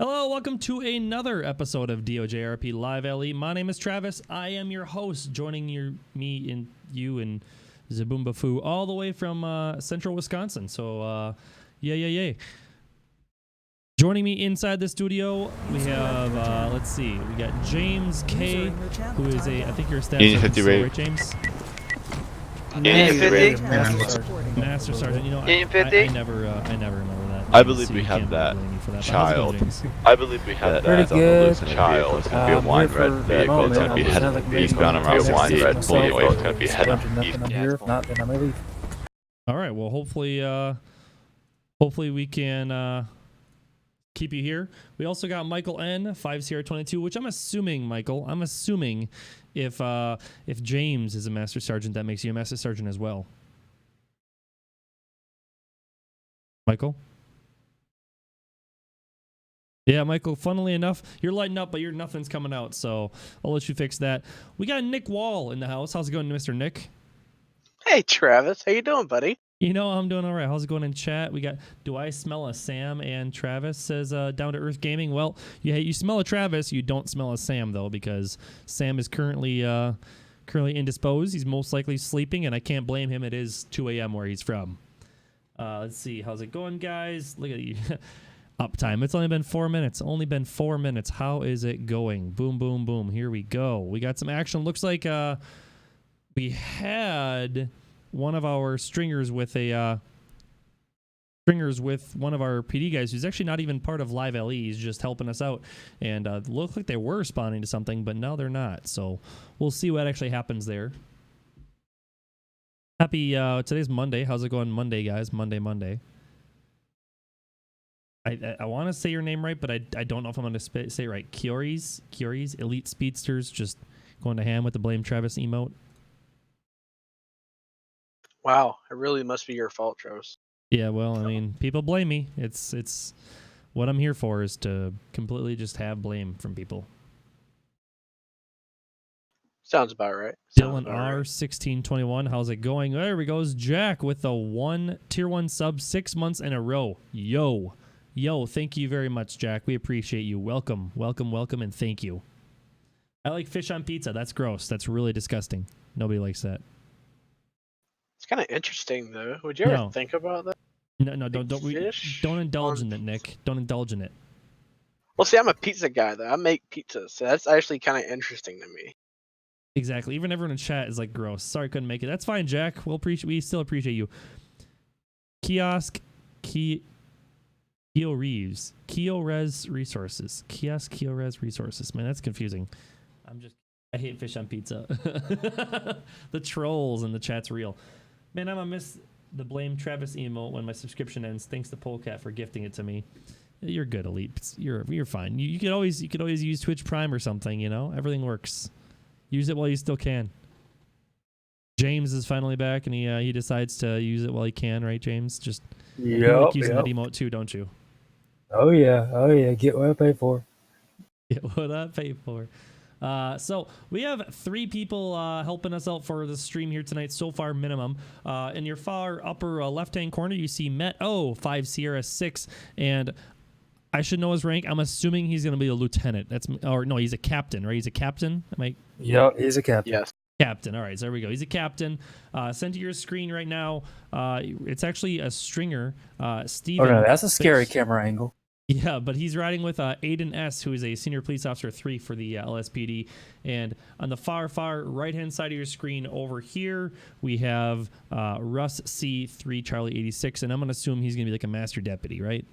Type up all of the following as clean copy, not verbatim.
Hello, welcome to another episode of DoJRP LiveLE. My name is Travis. I am your host, joining me and you and Zaboomba Foo all the way from central Wisconsin. So, yay. Joining me inside the studio, we have, let's see, we got James K, who is I think you're a staff sergeant, so, right, James? Master Sergeant. You know, I never remember that. I believe we have that child. I believe we have that on the loose child. It's going to be a wine red vehicle. It's going to be heading eastbound around wine red boy. It's going to be heading east. If not, then I may leave. All right. Well, hopefully we can keep you here. We also got Michael N 5CR22, which I'm assuming, Michael. I'm assuming if James is a Master Sergeant, that makes you a Master Sergeant as well. Michael? Yeah, Michael, funnily enough, you're lighting up, but nothing's coming out, so I'll let you fix that. We got Nick Wall in the house. How's it going, Mr. Nick? Hey, Travis. How you doing, buddy? You know, I'm doing all right. How's it going in chat? We got, do I smell a Sam and Travis, says Down to Earth Gaming. Well, you smell a Travis, you don't smell a Sam, though, because Sam is currently indisposed. He's most likely sleeping, and I can't blame him. It is 2 a.m. where he's from. Let's see. How's it going, guys? Look at you. Uptime. It's only been 4 minutes. How is it going? Boom, boom, boom. Here we go. We got some action. Looks like we had one of our stringers with one of our PD guys who's actually not even part of LiveLE. He's just helping us out. And looked like they were responding to something, but now they're not. So we'll see what actually happens there. Happy, today's Monday. How's it going Monday, guys? Monday. I want to say your name right, but I don't know if I'm going to say it right. Kioris, Elite Speedsters, just going to ham with the Blame Travis emote. Wow, it really must be your fault, Travis. Yeah, well, I mean, people blame me. It's what I'm here for, is to completely just have blame from people. Sounds about right. Dylan R1621, how's it going? There we go. Jack with the tier 1 sub 6 months in a row. Yo, thank you very much, Jack. We appreciate you. Welcome, and thank you. I like fish on pizza. That's gross. That's really disgusting. Nobody likes that. It's kind of interesting, though. Would you ever think about that? No, don't indulge in it, Nick. Don't indulge in it. Well, see, I'm a pizza guy, though. I make pizzas, so that's actually kind of interesting to me. Exactly. Even everyone in chat is like, gross. Sorry, couldn't make it. That's fine, Jack. We still appreciate you. Kiosk Resources. Man, that's confusing. I hate fish on pizza. The trolls in the chat's real. Man, I'm gonna miss the Blame Travis emote when my subscription ends. Thanks to Polecat for gifting it to me. You're good, Elite. You're fine. You could always use Twitch Prime or something, you know? Everything works. Use it while you still can. James is finally back, and he decides to use it while he can, right, James? Just you like using that emote too, don't you? Oh yeah. Get what I pay for. Get what I pay for. So we have 3 people helping us out for the stream here tonight, so far minimum. In your far upper left-hand corner, you see Met O 5 Sierra 6, and I should know his rank. I'm assuming he's going to be a lieutenant. No, he's a captain, right? He's a captain. Yeah, he's a captain. Yes. Captain. All right, so there we go. He's a captain. Sent to your screen right now. It's actually a stringer. Steven. Oh no, that's a scary camera angle. Yeah, but he's riding with Aiden S., who is a senior police officer 3 for the LSPD. And on the far right-hand side of your screen over here, we have Russ C. 3 Charlie 86, and I'm going to assume he's going to be like a master deputy, right?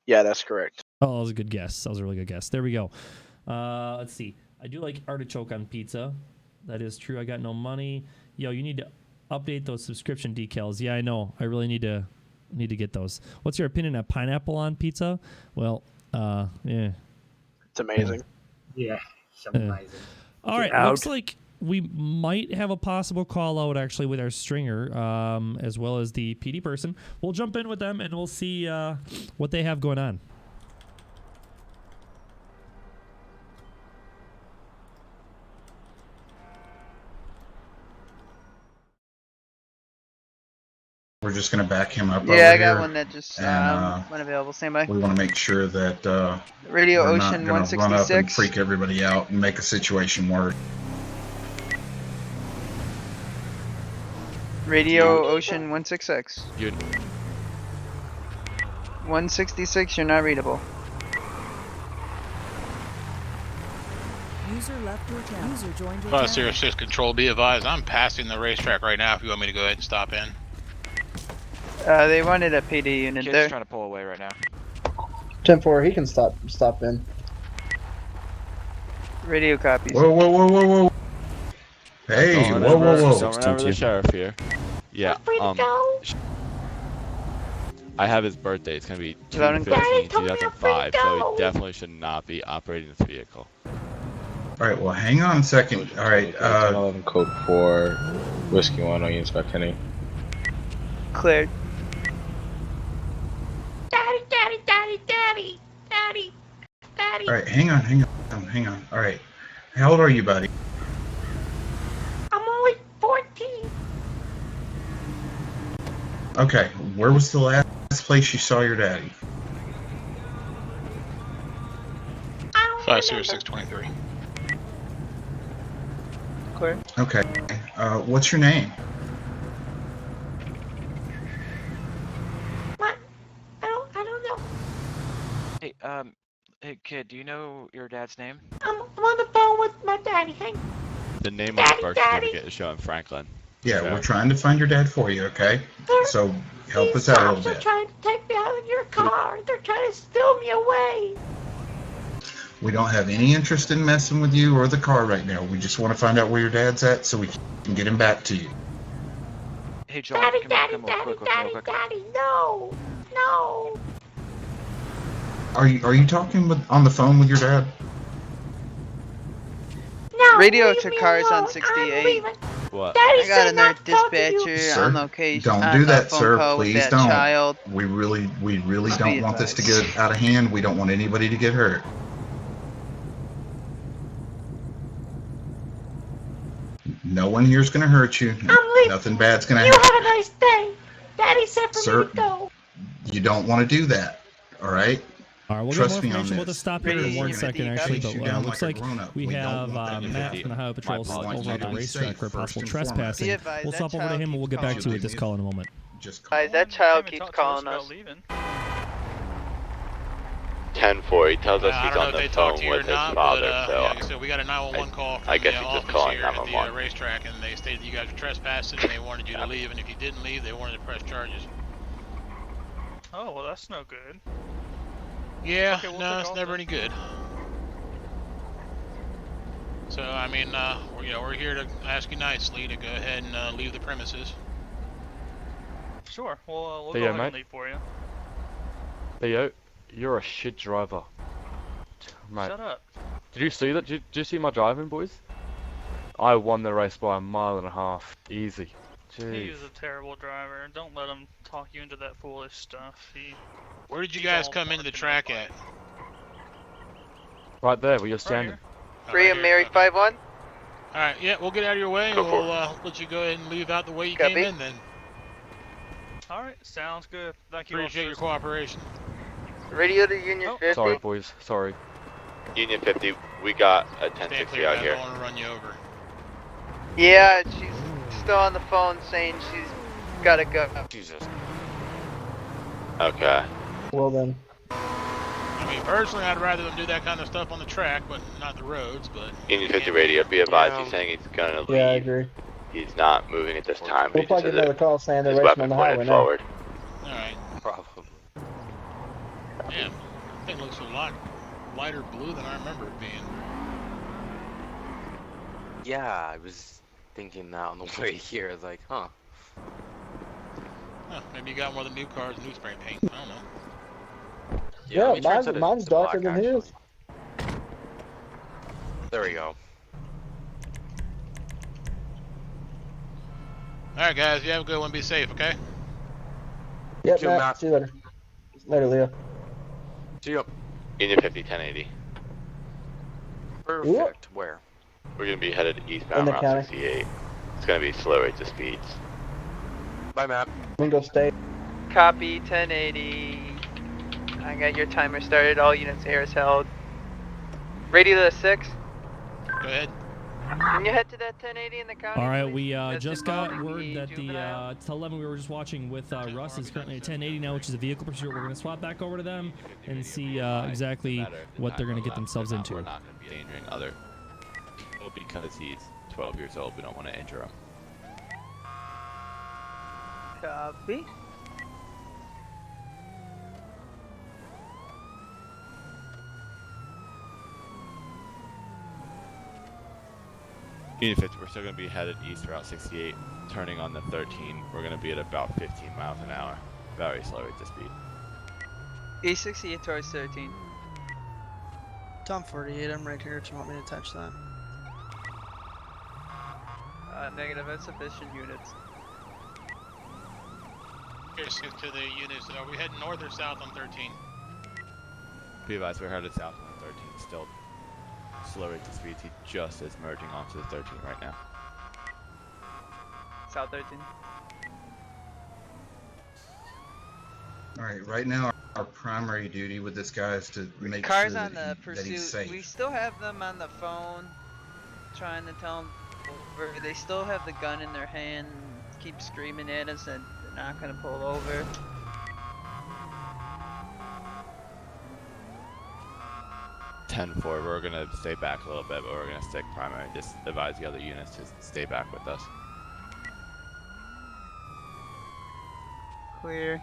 Yeah, that's correct. Oh, that was a good guess. That was a really good guess. There we go. Let's see. I do like artichoke on pizza. That is true. I got no money. Yo, you need to update those subscription decals. Yeah, I know. I really need to get those. What's your opinion on pineapple on pizza? Well, yeah. It's amazing. Yeah, it's amazing. All right, looks like we might have a possible call out actually with our stringer, as well as the PD person. We'll jump in with them and we'll see what they have going on. We're just going to back him up. Yeah, I over got here, one that just and, went available. Stand by. we want to make sure that Radio we're Ocean not going to run up and 166. freak everybody out and make a situation worse. Radio Ocean 166. You. 166, you're not readable. User left your channel. User joined your channel. 506 Control, be advised, I'm passing the racetrack right now if you want me to go ahead and stop in. They wanted a PD unit Kid's there. trying to pull away right now. 10-4, he can stop in. Radio copies. Whoa, whoa, whoa, whoa, whoa. Hey, whoa, whoa, whoa. Don't run over the sheriff here. Yeah, I have his birthday. It's going to be 2/15/2005, so he definitely should not be operating this vehicle. Alright, well, hang on a second. Alright, 11 code 4, Whiskey 1, are you inspect any? Cleared. Daddy. alright, hang on. Alright, how old are you, buddy? I'm only 14. Okay, where was the last place you saw your daddy? 50623. Clear. Okay, what's your name? What? I don't know. Hey, hey kid, do you know your dad's name? I'm on the phone with my daddy. Hang. The name of the birth certificate is showing Franklin. Yeah, Okay. we're trying to find your dad for you, okay? So, help us These out a little cops are bit. trying to take me out of your car. They're trying to steal me away. We don't have any interest in messing with you or the car right now. We just want to find out where your dad's at so we can get him back to you. Hey, John, Daddy, come real quick with me real quick. Daddy, no. No. Are you talking on the phone with your dad? No. Radio leave to me cars alone. on I'm 68. leaving. What? Daddy I got said another not to talk to you. dispatcher Sir, on location. don't on do a that, phone sir. call with Please that don't. Child. We really Just don't be want this to advised. get out of hand. We don't want anybody to get hurt. No one here's going to hurt you. I'm leaving. Nothing bad's going to You happen. have a nice day. Daddy said for Sir, me to go. You don't want to do that, all right? All right, we'll Trust get me more on information. We'll this. just stop here in Radio 1 unit second, D, actually. Chase But you down looks like a like grown-up. we We don't have want that. Matt from the Highway Patrol My apologies. over at the Be racetrack safe for first possible and trespassing. Be advised, We'll that stop over to child him and we'll keeps get back calling to you me. with this call in a moment. Just call. Guys, that child keeps calling us. 10-4, he tells us I he's don't know on if the they talked phone to you with or his not, father, but so yeah, like I said, we got a 911 call from I guess the he's just office calling here at the 911. racetrack, and they stated you guys were trespassing and they wanted you to leave, and if you didn't leave, they wanted to press charges. Oh, well, that's no good. Yeah, Okay, we'll no, take it's off never then. any good. So, I mean, we're here to ask you nicely to go ahead and leave the premises. Sure, we'll Hey, go yo, ahead mate. and leave for you. Hey, yo, you're a shit driver. Mate, Shut up. did you see that? Did you see my driving, boys? I won the race by 1.5 miles. Easy. He Jeez. is a terrible driver. Don't let him talk you into that foolish stuff. Where did you He's guys all come into the barking track and at? Right there, where you're Right standing. here. Oh, Free right of here. Mary 5-1. Alright, yeah, we'll get out of your way and Go for we'll let you go ahead and leave out the way you Copy. came in then. Alright, sounds good. Thank you. Appreciate your officers. cooperation. Radio to Union Oh, 50. Sorry, boys. Sorry. Union 50, we got a Stay 1060 clear, out guys. I here. don't want to run you over. Yeah, she's still on the phone saying she's gotta go. Jesus. Okay. Well then. I mean, personally, I'd rather them do that kind of stuff on the track, but not the roads, but... Union 50 radio, be advised, Yeah. he's saying he's gonna leave. Yeah, I agree. He's not moving at this time. We'll He just probably has get another call saying they're his racing on weapon the highway pointed now. forward. Alright. Problem. Man, that thing looks a lot lighter blue than I remember it being. Yeah, I was thinking that on the way here. I was like, huh. Huh, maybe you got one of the new cars, new spray paint. I don't know. Yeah, we tried to mine's the darker black, than his. actually. There we go. Alright, guys, you have a good one. Be safe, okay? Yep, you, Matt. Matt. See you later. Later, Leo. See ya. Union 50, 1080. Perfect. Where? We're gonna be headed eastbound the Route county. 68. It's gonna be slow rates of speeds. Bye, Matt. Mingo State. Copy 1080. I got your timer started. All units air is held. Radio to 6. Go ahead. Can you head to that 1080 in the county? All right, please? we That's just got involving word that the juvenile. 11 we were just watching with Russ is currently at 1080 now, which is a vehicle pursuit. We're going to swap back over to them and see exactly what they're going to get themselves into. We're not going to be endangering other people because he's 12 years old. We don't want to injure him. Copy. Unit 50, we're still going to be headed east Route 68, turning on the 13. We're going to be at about 15 miles an hour. Very slow rate to speed. East 68 towards 13. Tom 48, I'm right here if you want me to touch that. Negative, insufficient units. Here's to the units. Are we heading north or south on 13? Be advised, we're headed south on the 13. Still slow rate to speed. He just is merging onto the 13 right now. South 13. All right, right now our primary duty with this guy is to make Cars sure on the that he's pursuit. safe. We still have them on the phone, trying to tell them over. They still have the gun in their hand, keep screaming at us that they're not gonna pull over. We're going to stay back a little bit, but we're going to stick primary. Just advise the other units to stay back with us. Clear.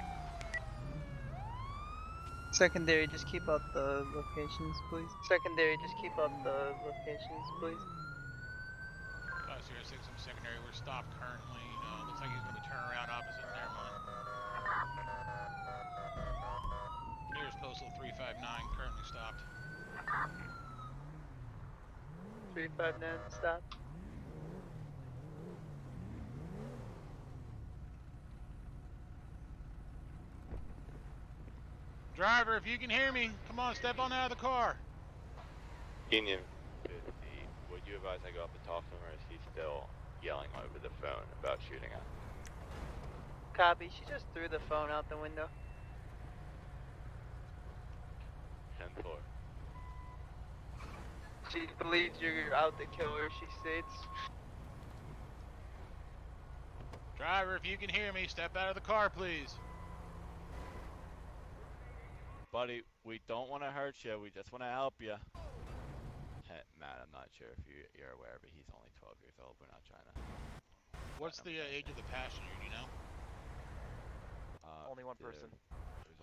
Secondary, just keep out the locations, please. Secondary, just keep out the locations, please. 506 in secondary. We're stopped currently. Looks like he's going to turn around opposite Fairmont. Nearest postal 359, currently stopped. 359, stop. Driver, if you can hear me, come on, step on out of the car. Union 50, would you advise I go up and talk to him, or is he still yelling over the phone about shooting us? Copy, she just threw the phone out the window. 10-4. She believes you're out to kill her, she states. Driver, if you can hear me, step out of the car, please. Buddy, we don't want to hurt you. We just want to help you. Hey, Matt, I'm not sure if you're aware, but he's only 12 years old. We're not trying to... What's the age of the passenger, do you know? Only one person.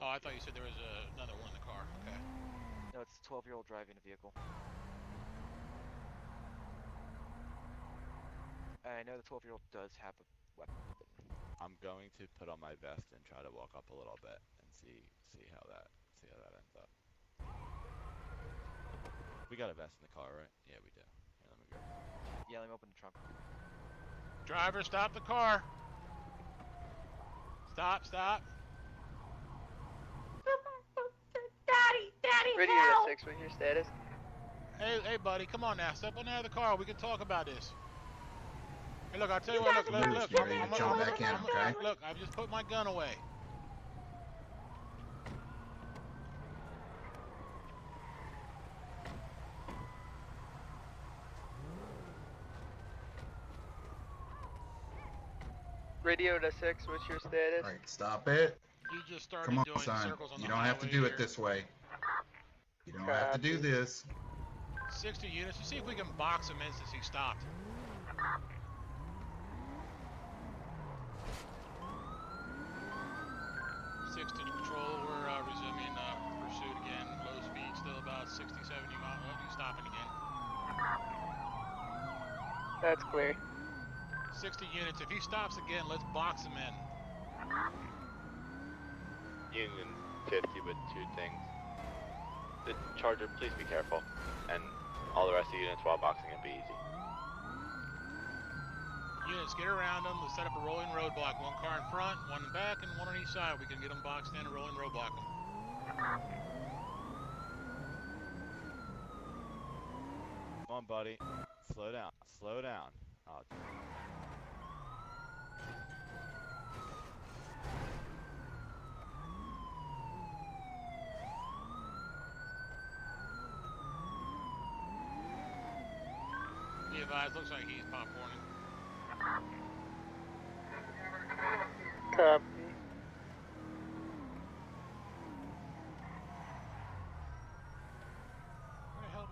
Oh, I thought you said there was another one in the car. Okay. No, it's a 12-year-old driving a vehicle. I know the 12-year-old does have a weapon. I'm going to put on my vest and try to walk up a little bit and see how that ends up. We got a vest in the car, right? Yeah, we do. Here, let me go. Yeah, let me open the trunk. Driver, stop the car. Stop. Daddy, Radio help! 6, what's your status? Hey, buddy, come on now. Step on out of the car. We can talk about this. Hey, look, I'll tell you what. Look. Jump back in, okay? Look, I've just put my gun away. Radio to 6, what's your status? All right, stop it. You just started Come on, doing son. circles on the You don't have to highway do here. it this way. You don't have to do this. 60 units. Let's see if we can box him in since he stopped. 6 to control. We're resuming pursuit again. Low speed, still about 60, 70 miles. Oh, he's stopping again. That's clear. 60 units. If he stops again, let's box him in. Union 50 with 2 things. The Charger, please be careful. And all the rest of the units while boxing it, be easy. Units, get around them. Let's set up a rolling roadblock. 1 car in front, 1 in back, and 1 on each side. We can get them boxed in and rolling roadblock them. Come on, buddy. Slow down. Oh, advised, looks like he's popcorning. Copy. Where the hell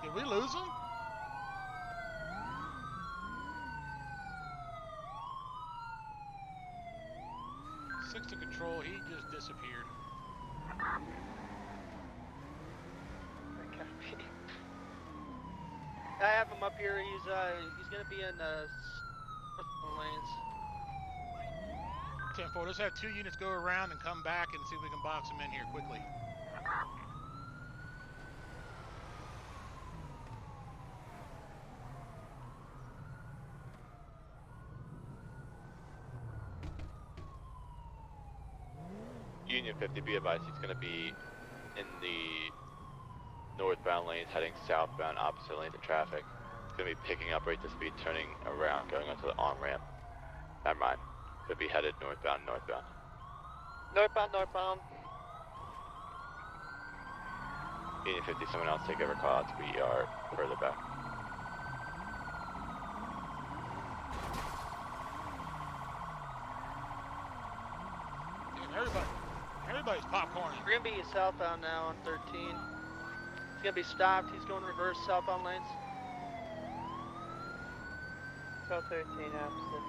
did we lose him? Six to control, he just disappeared. I have him up here. He's gonna be in lanes. 10-4, let's have 2 units go around and come back and see if we can box him in here quickly. Union 50, be advised, he's going to be in the northbound lanes heading southbound opposite lanes of traffic. He's going to be picking up rate of speed, turning around, going onto the on-ramp. Never mind. Could be headed northbound. Northbound. Union 50, someone else take over callouts. We are further back. Damn, everybody's popcorning. We're gonna be southbound now on 13. He's gonna be stopped. He's going reverse southbound lanes. South 13 opposite.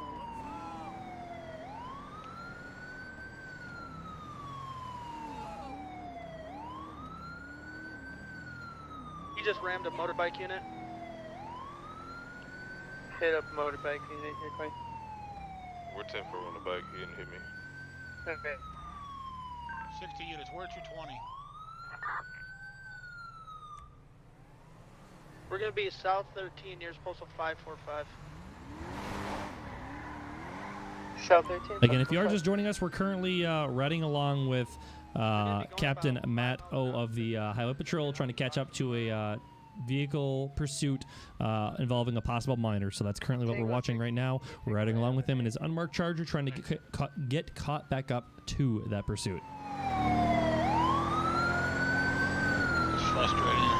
He just rammed a motorbike unit. Hit up motorbike unit. You're fine. We're 10-4 on the bike. He didn't hit me. Okay. 60 units, we're at 220. We're gonna be south 13 near postal 545. South 13. Again, if you are just joining us, we're currently riding along with Captain Matt O of the Highway Patrol, trying to catch up to a vehicle pursuit involving a possible minor. So that's currently what we're watching right now. We're riding along with him in his unmarked Charger, trying to get caught back up to that pursuit. It's frustrating.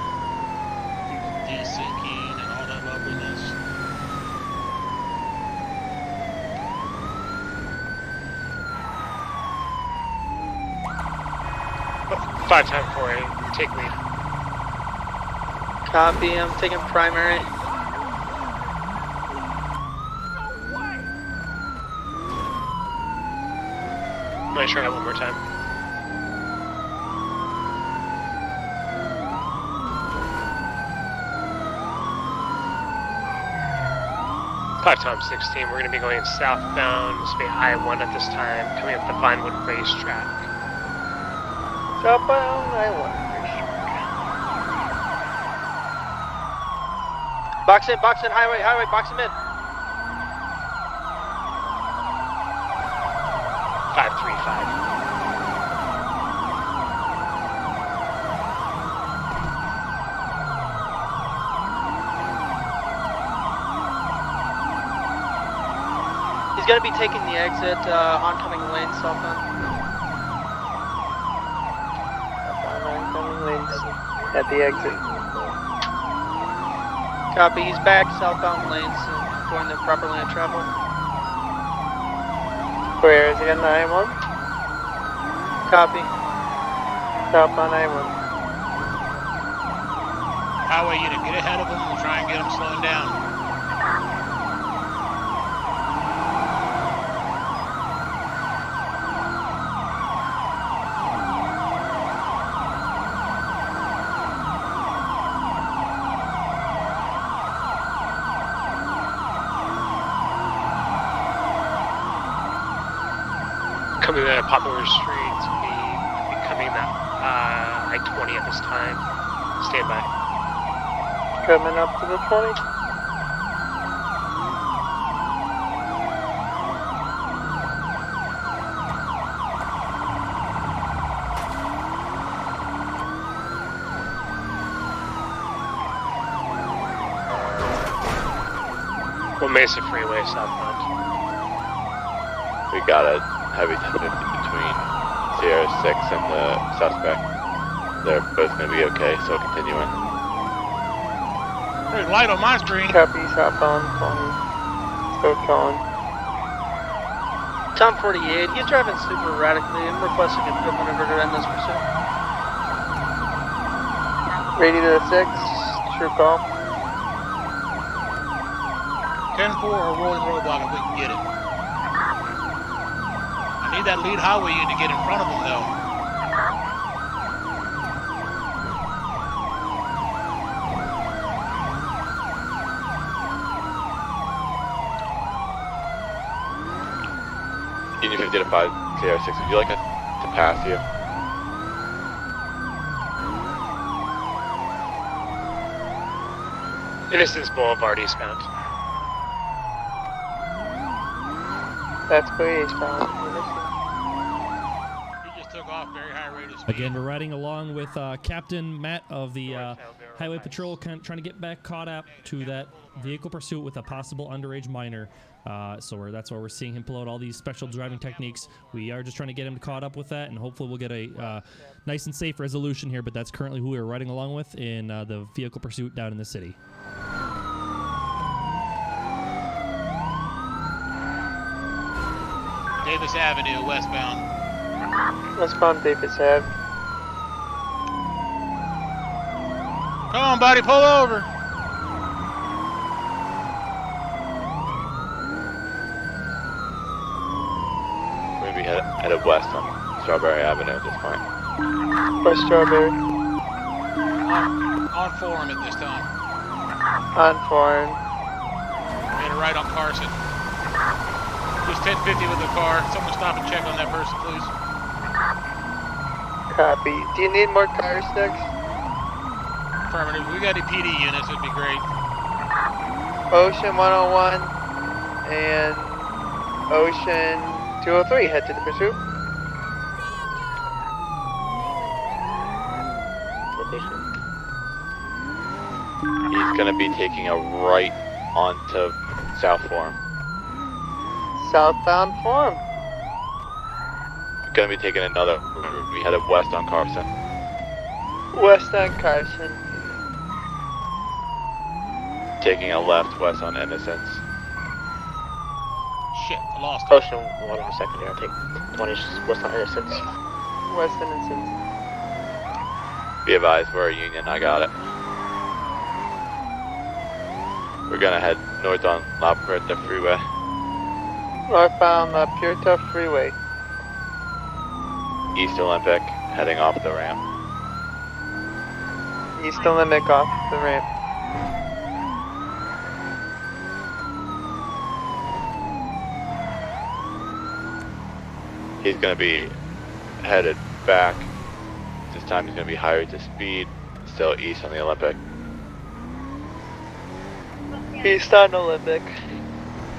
Desyncing and all that loveliness. Five time 4A, take lead. Copy, I'm taking primary. Let me try that one more time. Five times 16, we're going to be going southbound. This will be I-1 at this time, coming up the Vinewood Racetrack. Southbound I-1. Box in, highway, box him in. 535. He's gonna be taking the exit, oncoming lane, southbound. Oncoming lanes at the exit. Copy, he's back southbound lanes, going the proper lane of travel. Where is he on I-1? Copy. Southbound I-1. Highway unit, get ahead of them and try and get them slowing down. Coming to Poplar Street, becoming that I-20 at this time. Stand by. Coming up to the 20. Well, Mesa Freeway southbound. We got a heavy 1050 between Sierra 6 and the suspect. They're both going to be okay, so continuing. pretty light on my screen. Copy, southbound, calling. Still calling. Tom 48, he's driving super erratically. I'm requesting a field maneuver to end this pursuit. Ready to 6, true call. 10-4 or rolling roadblock if we can get it. I need that lead highway unit to get in front of them though. Union 50 to 5 KR6, would you like us to pass you? Innocence Boulevard eastbound. That's clear eastbound. He just took off very high rate of speed. Again, we're riding along with Captain Matt of the Highway Patrol, trying to get back caught up to that vehicle pursuit with a possible underage minor. That's why we're seeing him pull out all these special driving techniques. We are just trying to get him caught up with that, and hopefully we'll get a nice and safe resolution here. But that's currently who we're riding along with in the vehicle pursuit down in the city. Davis Avenue, westbound. Westbound Davis Ave. Come on, buddy, pull over. We're gonna be headed west on Strawberry Avenue at this point. West Strawberry. On Forum at this time. On Foreign. Made a right on Carson. Just 1050 with the car. Someone stop and check on that person, please. Copy. Do you need more car sticks? Affirmative. If we got any PD units, it'd be great. Ocean 101 and Ocean 203. Head to the pursuit. He's gonna be taking a right onto South Forum. Southbound Forum. Gonna be taking another route. We headed west on Carson. West on Carson. Taking a left west on Innocence. Shit, I lost it. Ocean 1 secondary, I'll take 20 west on Innocence. West Innocence. Be advised, we're a union, I got it. We're gonna head north on La Puerta Freeway. Northbound La Puerta Freeway. East Olympic, heading off the ramp. East Olympic off the ramp. He's gonna be headed back. This time he's gonna be higher to speed, still east on the Olympic. East on Olympic.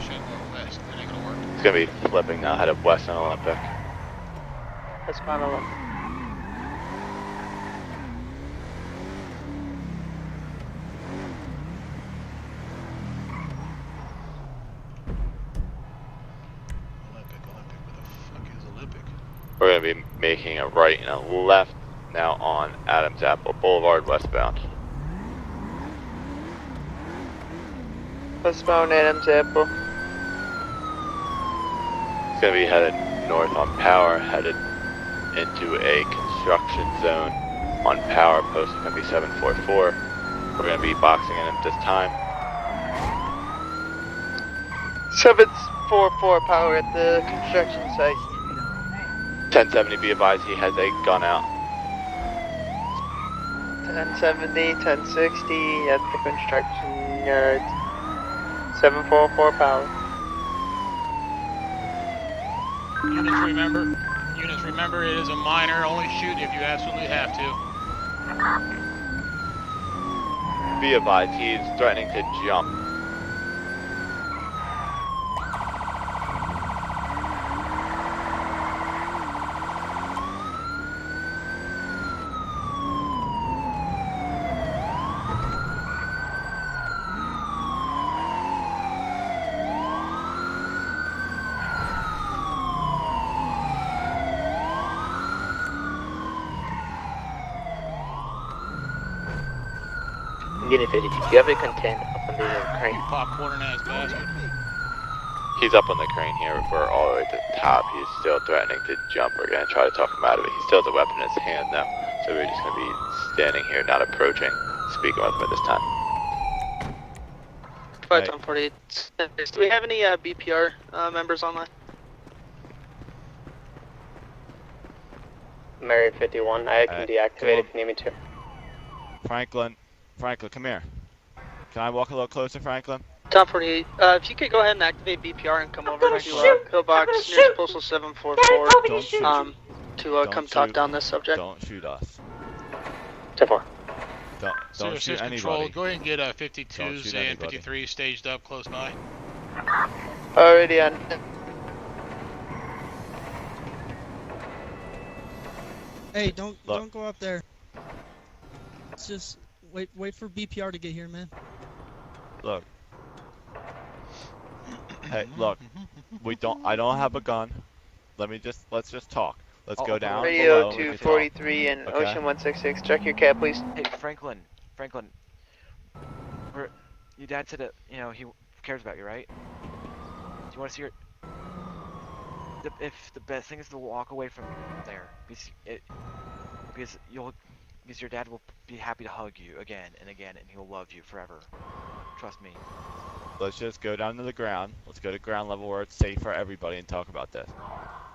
Shit, go west. That ain't gonna work. He's gonna be flipping now, headed west on Olympic. Westbound Olympic. Olympic. Where the fuck is Olympic? We're gonna be making a right and a left now on Adams Apple Boulevard westbound. Westbound Adams Apple. He's gonna be headed north on Power, headed into a construction zone on Power. Post is gonna be 744. We're gonna be boxing in at this time. 744 Power at the construction site. 1070, be advised, he has a gun out. 1070, 1060 at the construction yard. 744 Power. Units remember it is a minor, only shoot if you absolutely have to. Be advised, he is threatening to jump. Unit 52, do you have a content up on the crane? You popcorn ass bastard. He's up on the crane here. We're all the way to the top. He's still threatening to jump. We're going to try to talk him out of it. He still has a weapon in his hand, though. So we're just going to be standing here, not approaching, speaking with him at this time. Flight 1048. Do we have any BPR members online? Mary 51, I can deactivate if you need me to. Franklin, come here. Can I walk a little closer, Franklin? 1048. If you could go ahead and activate BPR and come over to pillbox near Postal 744 to come talk down this subject. Don't shoot us. 10-4. Don't shoot anybody. Control, go ahead and get 52s and 53s staged up close by. Already on. Hey, don't go up there. Let's just wait for BPR to get here, man. Look. Hey, look. I don't have a gun. Let's just talk. Let's go down. Radio 243 and Ocean 166. Check your cab, please. Hey, Franklin. Your dad said that, you know, he cares about you, right? Do you want to see your... If the best thing is to walk away from there, because your dad will be happy to hug you again and again, and he'll love you forever. Trust me. Let's just go down to the ground. Let's go to ground level where it's safe for everybody and talk about this.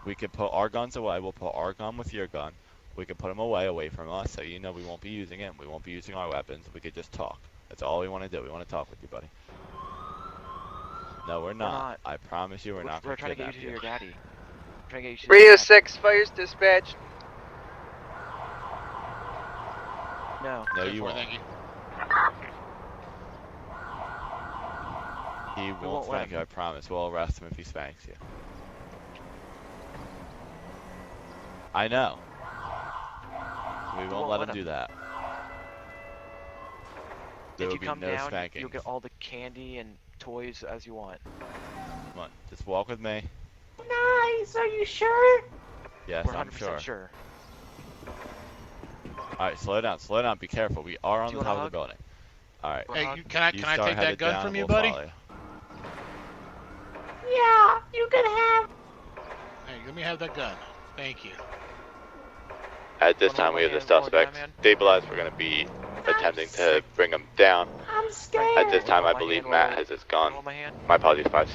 We can put our guns away. We'll put our gun with your gun. We can put them away from us, so you know we won't be using it. We won't be using our weapons. We could just talk. That's all we want to do. We want to talk with you, buddy. No, we're not. I promise you, we're not. We're trying to get you to your daddy. Radio 6, fires dispatched. No, you won't. Thank you. He won't spank you, I promise. We'll arrest him if he spanks you. I know. We won't let him do that. There If will you be come no down, spanking. you'll get all the candy and toys as you want. Come on, just walk with me. Nice, are you sure? Yes, We're 100% I'm sure. sure. Alright, slow down, be careful. We are on the top of the building. Alright. Hey, can I take that gun from you, buddy? Yeah, you can have. Hey, let me have that gun. Thank you. At this time, we have the suspect stabilized. We're going to be attempting to bring him down. I'm scared. At this time, I believe Matt has his gun. My apologies, 5.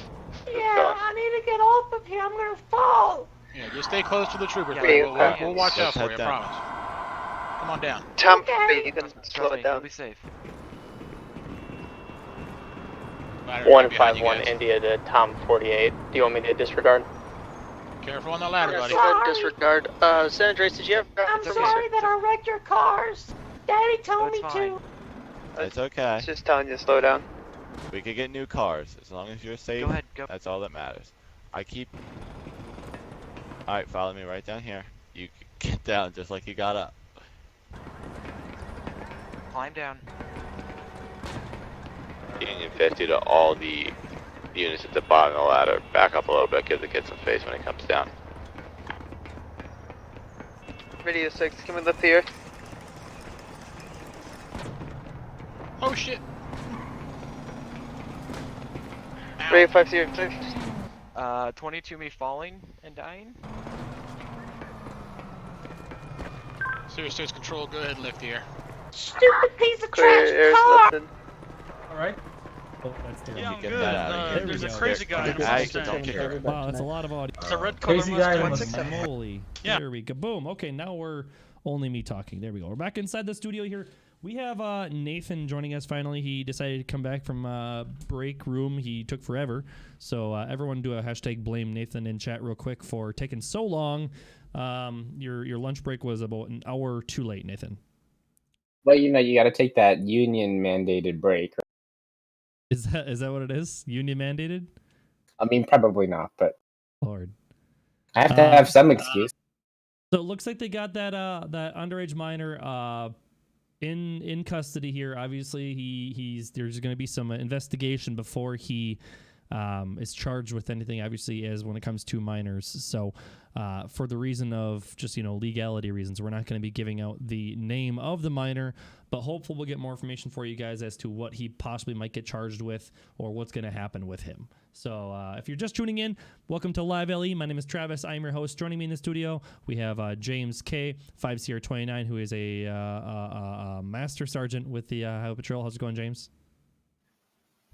Yeah, I need to get off of here. I'm gonna fall. Yeah, just stay close to the troopers. Yeah, We'll watch out for you, I promise. Come on down. Tom, Okay. you can slow it down. Be safe. 151 India to Tom 48. Do you want me to disregard? Careful on the ladder, buddy. Disregard. San Andreas, did you have... I'm sorry that I wrecked your cars. Daddy told me to. It's okay. It's just telling you to slow down. We could get new cars. As long as you're safe, Go ahead, go. that's all that matters. Alright, follow me right down here. You get down just like you got up. Climb down. Union 50 to all the units at the bottom of the ladder. Back up a little bit, give the kid some space when he comes down. Radio 6, can we lift here? Oh shit. Radio 506. 22 me falling and dying. Serious States Control, go ahead and lift here. Stupid piece of Clear, trash air's car. lifted. Alright. Oh, that's the Yeah, I'm Get good. that out of here. There's a There we crazy go. guy. Don't care. Wow, that's a lot of audio. It's a red color Crazy guy Mustang. Holy. Yeah. There we go. Boom. Okay, now we're only me talking. There we go. We're back inside the studio here. We have Nathan joining us finally. He decided to come back from break room. He took forever. So everyone do a hashtag blame Nathan in chat real quick for taking so long. Your lunch break was about an hour too late, Nathan. Well, you know, you got to take that union mandated break. Is that what it is? Union mandated? I mean, probably not, but Lord. I have to have some excuse. So it looks like they got that underage minor in custody here. Obviously, there's going to be some investigation before he is charged with anything, obviously, as when it comes to minors. So for the reason of just, legality reasons, we're not going to be giving out the name of the minor, but hopefully we'll get more information for you guys as to what he possibly might get charged with or what's going to happen with him. So if you're just tuning in, welcome to LiveLE. My name is Travis. I'm your host. Joining me in the studio, we have James K, 5CR29, who is a master sergeant with the Highway Patrol. How's it going, James?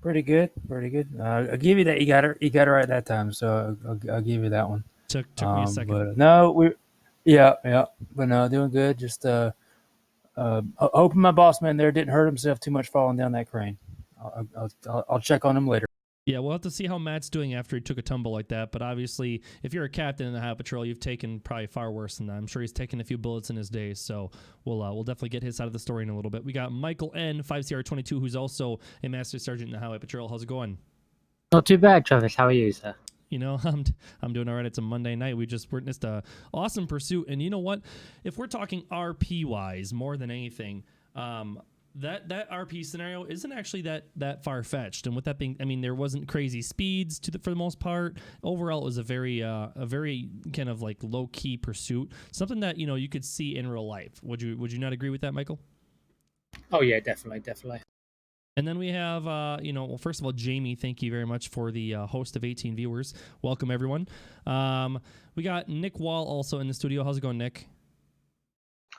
Pretty good, pretty good. I'll give you that. You got it right that time, so I'll give you that one. Took me a second. But no, yeah. But no, doing good. Just hoping my boss man there didn't hurt himself too much falling down that crane. I'll check on him later. Yeah, we'll have to see how Matt's doing after he took a tumble like that. But obviously, if you're a captain in the Highway Patrol, you've taken probably far worse than that. I'm sure he's taken a few bullets in his day. So we'll definitely get his side of the story in a little bit. We got Michael N, 5CR22, who's also a master sergeant in the Highway Patrol. How's it going? Not too bad, Travis. How are you, sir? I'm doing all right. It's a Monday night. We just witnessed a awesome pursuit. And you know what? If we're talking RP-wise more than anything, that RP scenario isn't actually that far-fetched. And with that being, I mean, there wasn't crazy speeds for the most part. Overall, it was a very kind of like low-key pursuit, something that you could see in real life. Would you not agree with that, Michael? Oh yeah, definitely. And then we have, well, first of all, Jamie, thank you very much for the host of 18 viewers. Welcome, everyone. We got Nick Wall also in the studio. How's it going, Nick?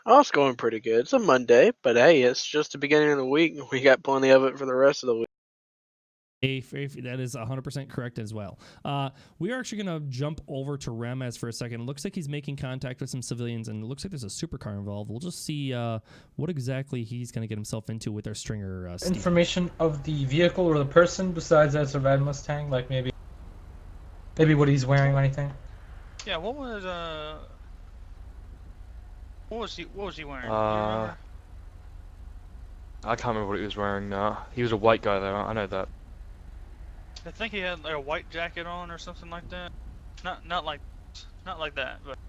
Oh, it's going pretty good. It's a Monday, but hey, it's just the beginning of the week. We got plenty of it for the rest of the week. That is 100% correct as well. We are actually going to jump over to Ramez for a second. It looks like he's making contact with some civilians, and it looks like there's a supercar involved. We'll just see what exactly he's going to get himself into with our stringer. Information of the vehicle or the person besides that it's a red Mustang, like maybe what he's wearing or anything. Yeah, what was he wearing? I can't remember what he was wearing now. He was a white guy though, I know that. I think he had like a white jacket on or something like that. Not like that, but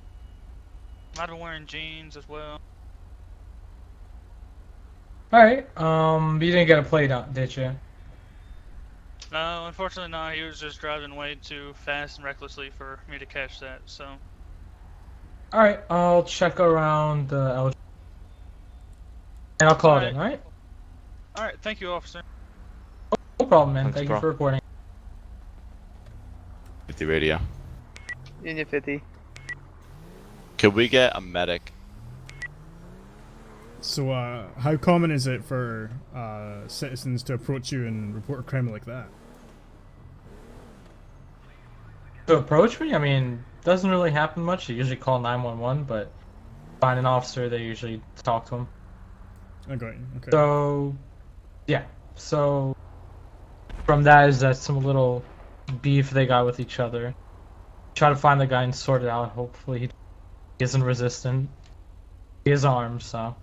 might have been wearing jeans as well. Alright, you didn't get a plate on, did you? No, unfortunately not. He was just driving way too fast and recklessly for me to catch that, so. Alright, I'll check around the LG. And I'll call it in, alright? Alright, thank you, officer. No problem, man. Thanks, Thank bro. you for reporting. 50 radio. Union 50. Could we get a medic? So, how common is it for citizens to approach you and report a crime like that? To approach me? I mean, doesn't really happen much. You usually call 911, but find an officer, they usually talk to him. I got you. Okay. So, yeah. So, from that is that some little beef they got with each other. Try to find the guy and sort it out. Hopefully he isn't resistant. He is armed, so.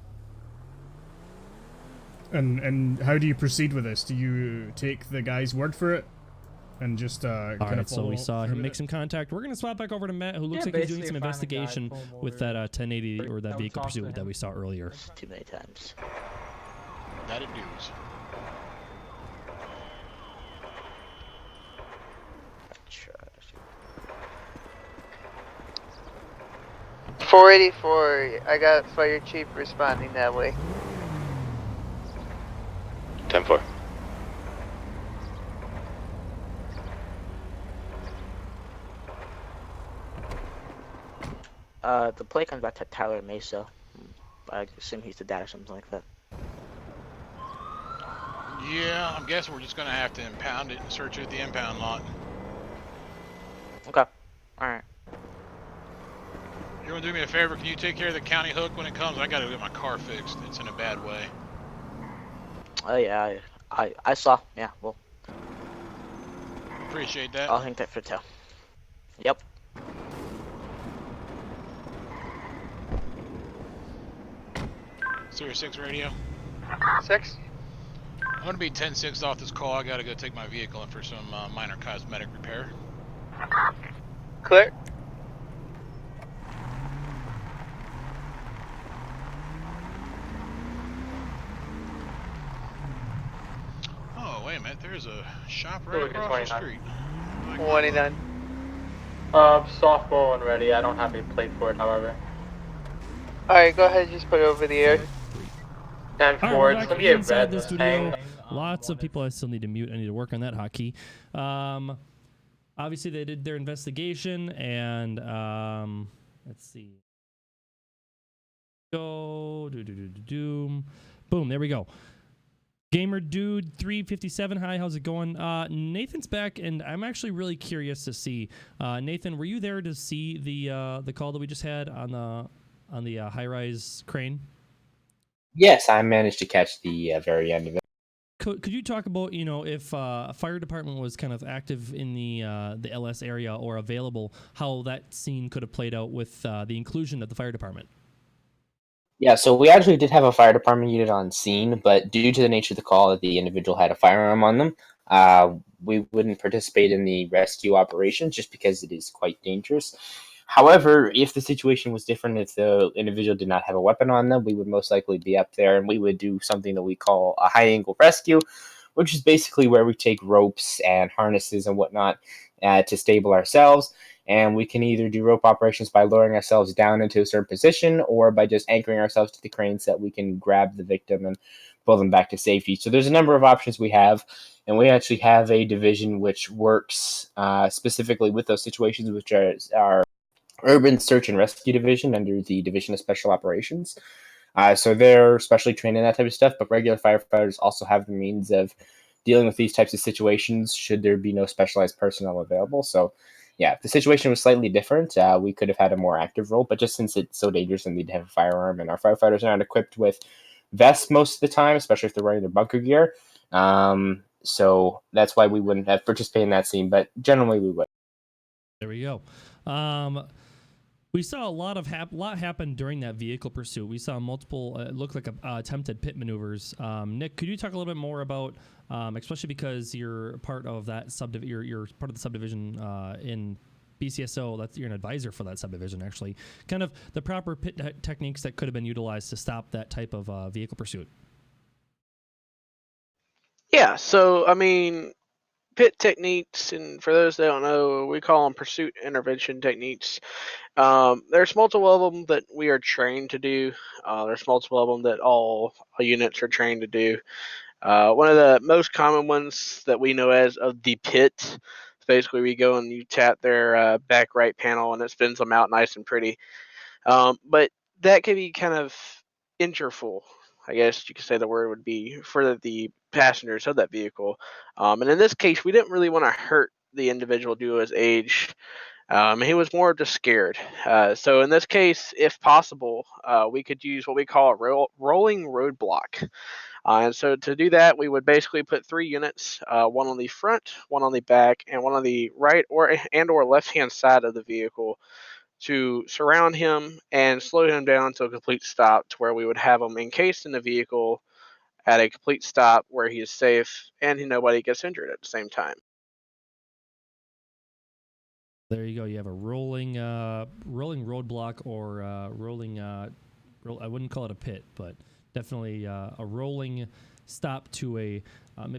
And how do you proceed with this? Do you take the guy's word for it? And just All right, so we saw him make some contact. We're going to swap back over to Matt, who looks like he's doing some investigation with that 1080 or that vehicle pursuit that we saw earlier. Too many times. That it does. Sure. 484, I got fire chief responding that way. 10-4. The play comes back to Tyler Mesa. I assume he's the dad or something like that. Yeah, I'm guessing we're just gonna have to impound it and search it at the impound lot. Okay. Alright. You wanna do me a favor? Can you take care of the county hook when it comes? I gotta get my car fixed. It's in a bad way. Oh yeah, I saw. Yeah, well. Appreciate that. I'll hang tight for tail. Yep. Series 6 radio. 6. I'm gonna be 10-6 off this call. I gotta go take my vehicle in for some minor cosmetic repair. Clear. Oh, wait a minute. There's a shop right across the street. 29. Softball and ready. I don't have a plate for it, however. Alright, go ahead, just put it over the air. 10-4. All right, we're It's back gonna be a inside red the that's studio. hanging. Lots of people I still need to mute. I need to work on that hotkey. Obviously, they did their investigation, and let's see. Go boom. There we go. Gamer Dude 357. Hi, how's it going? Nathan's back, and I'm actually really curious to see. Nathan, were you there to see the call that we just had on the high-rise crane? Yes, I managed to catch the very end of it. Could you talk about, if a fire department was kind of active in the LS area or available, how that scene could have played out with the inclusion of the fire department? Yeah, so we actually did have a fire department unit on scene, but due to the nature of the call that the individual had a firearm on them, we wouldn't participate in the rescue operation just because it is quite dangerous. However, if the situation was different, if the individual did not have a weapon on them, we would most likely be up there and we would do something that we call a high-angle rescue, which is basically where we take ropes and harnesses and whatnot to stable ourselves. And we can either do rope operations by lowering ourselves down into a certain position or by just anchoring ourselves to the crane so that we can grab the victim and pull them back to safety. So there's a number of options we have, and we actually have a division which works specifically with those situations, which are our Urban Search and Rescue Division under the Division of Special Operations. So they're specially trained in that type of stuff, but regular firefighters also have the means of dealing with these types of situations should there be no specialized personnel available. So yeah, if the situation was slightly different, we could have had a more active role, but just since it's so dangerous and they'd have a firearm and our firefighters aren't equipped with vests most of the time, especially if they're wearing their bunker gear. So that's why we wouldn't have participated in that scene, but generally we would. There we go. We saw a lot happen during that vehicle pursuit. We saw multiple, it looked like attempted pit maneuvers. Nick, could you talk a little bit more about, especially because you're part of that you're part of the subdivision in BCSO. You're an advisor for that subdivision, actually. Kind of the proper pit techniques that could have been utilized to stop that type of vehicle pursuit. Yeah, so I mean, pit techniques, and for those that don't know, we call them pursuit intervention techniques. There's multiple of them that we are trained to do. There's multiple of them that all units are trained to do. One of the most common ones that we know as of the pit, basically we go and you tap their back right panel and it spins them out nice and pretty. But that can be kind of injureful, I guess you could say the word would be, for the passengers of that vehicle. And in this case, we didn't really want to hurt the individual due to his age. He was more just scared. So in this case, if possible, we could use what we call a rolling roadblock. And so to do that, we would basically put 3 units, one on the front, one on the back, and one on the right or left-hand side of the vehicle, to surround him and slow him down to a complete stop, to where we would have him encased in the vehicle at a complete stop where he is safe and nobody gets injured at the same time. There you go. You have a rolling roadblock or I wouldn't call it a pit, but definitely a rolling stop to a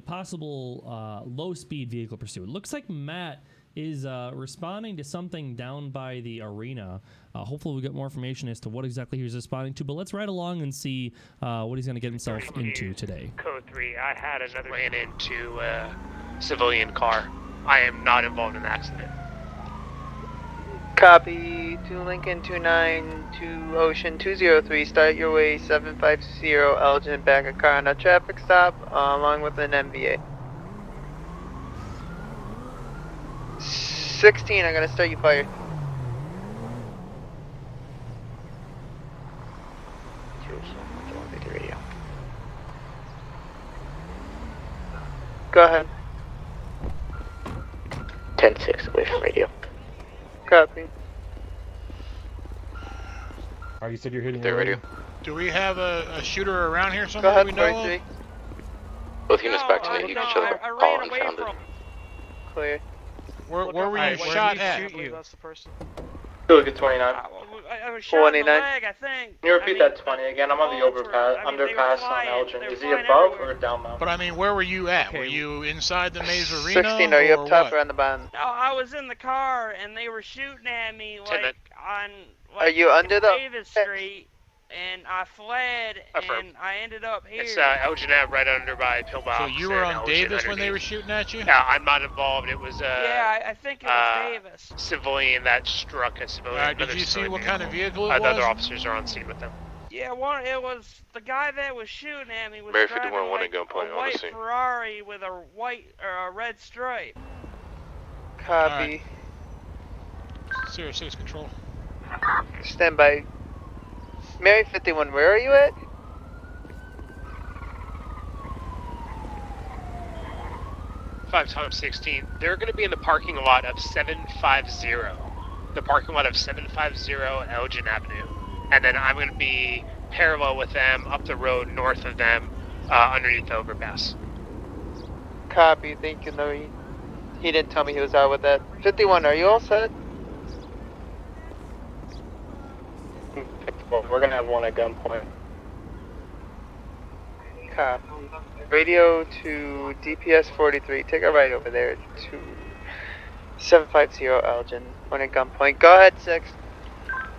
possible low-speed vehicle pursuit. It looks like Matt is responding to something down by the arena. Hopefully we'll get more information as to what exactly he was responding to, but let's ride along and see what he's going to get himself into today. Code 3, I had another ran into a civilian car. I am not involved in the accident. Copy, 2 Lincoln 29 to Ocean 203, start your way 750 Elgin, back a car on a traffic stop along with an MVA. 16, I'm gonna start you fire. Go ahead. 10-6 away from radio. Copy. Alright, you said you're hitting Their radio. Do we have a shooter around here Go somewhere ahead, we know of? 43. Both units back to me. Each other call unfounded. Clear. Where were you shot at? That's the person. Look at 29. was shot in the 29. leg, I think. Can you repeat that 20 again? I'm on the overpass, underpass on Elgin. Is he above or downbound? But I mean, where were you at? Okay. Were you inside the maze arena 16, are you or up top what? or on the bottom? No, I was in the car and they were shooting at me like on Are you under the- Davis Street, and I fled and I ended up here. It's Elgin Ave right under by Pillbox. So you were and on Elgin Davis when they were underneath. shooting at you? No, I'm not involved. It was yeah, I think it was Davis. civilian that struck a civilian. Alright, did another you see civilian what kind of vehicle it The other was? officers are on scene with them. Yeah, it was the guy that was shooting at me was Mary driving 51 like gunpoint a on the white scene. Ferrari with a white or a red stripe. Copy. 06 control. Stand by. Mary 51, where are you at? Times 16. They're going to be in the parking lot of 750. The parking lot of 750 Elgin Avenue. And then I'm going to be parallel with them up the road north of them underneath the overpass. Copy, thank you. No, he didn't tell me he was out with that. 51, are you all set? Well, we're gonna have one at gunpoint. Copy. Radio to DPS 43. Take a ride over there to 750 Elgin. One at gunpoint. Go ahead, 6.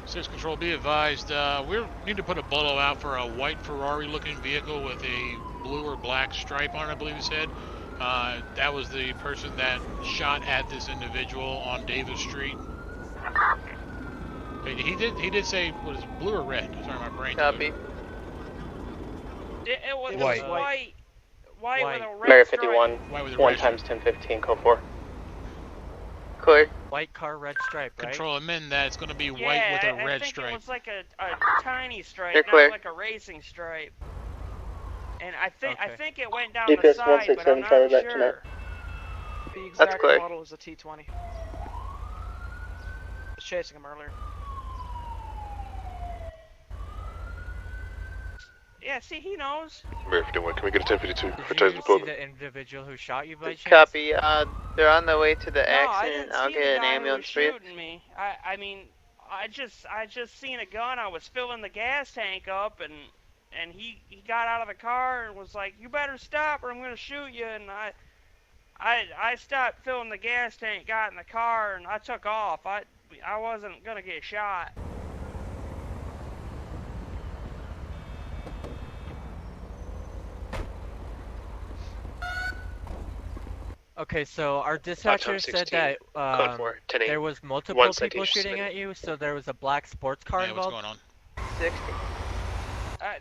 6 control, be advised. We need to put a bolo out for a white Ferrari-looking vehicle with a blue or black stripe on it, I believe he said. That was the person that shot at this individual on Davis Street. He did say, what is it, blue or red? Sorry, my brain. Copy. It was White. white with a red Mary stripe. 51, White with a 1 red times 1015, code 4. Clear. White car, red stripe, right? Control, amend that. It's going to be white Yeah, with a I red think stripe. it was like a tiny stripe, You're not clear. like a racing stripe. And I Okay. think it went down the DPS side, but I'm 167, not Charlie back to sure. net. The That's exact clear. model is a T20. Was chasing him earlier. Yeah, see, he knows. Mary 51, can we get a 1052 for Did you Taser see Public? the individual who shot you by chance? Copy. They're on their way to the No, I accident. didn't I'll see get the an guy who ambulance was for you. shooting me. I mean, I just seen a gun. I was filling the gas tank up, and he got out of the car and was like, "You better stop, or I'm gonna shoot you." And I stopped filling the gas tank, got in the car, and I took off. I wasn't gonna get shot. Okay, so our dispatcher said that Code 4, 10-8. there was multiple One people citation shooting submitted. at you, so there was a black sports car Yeah, what's involved. going on? 60.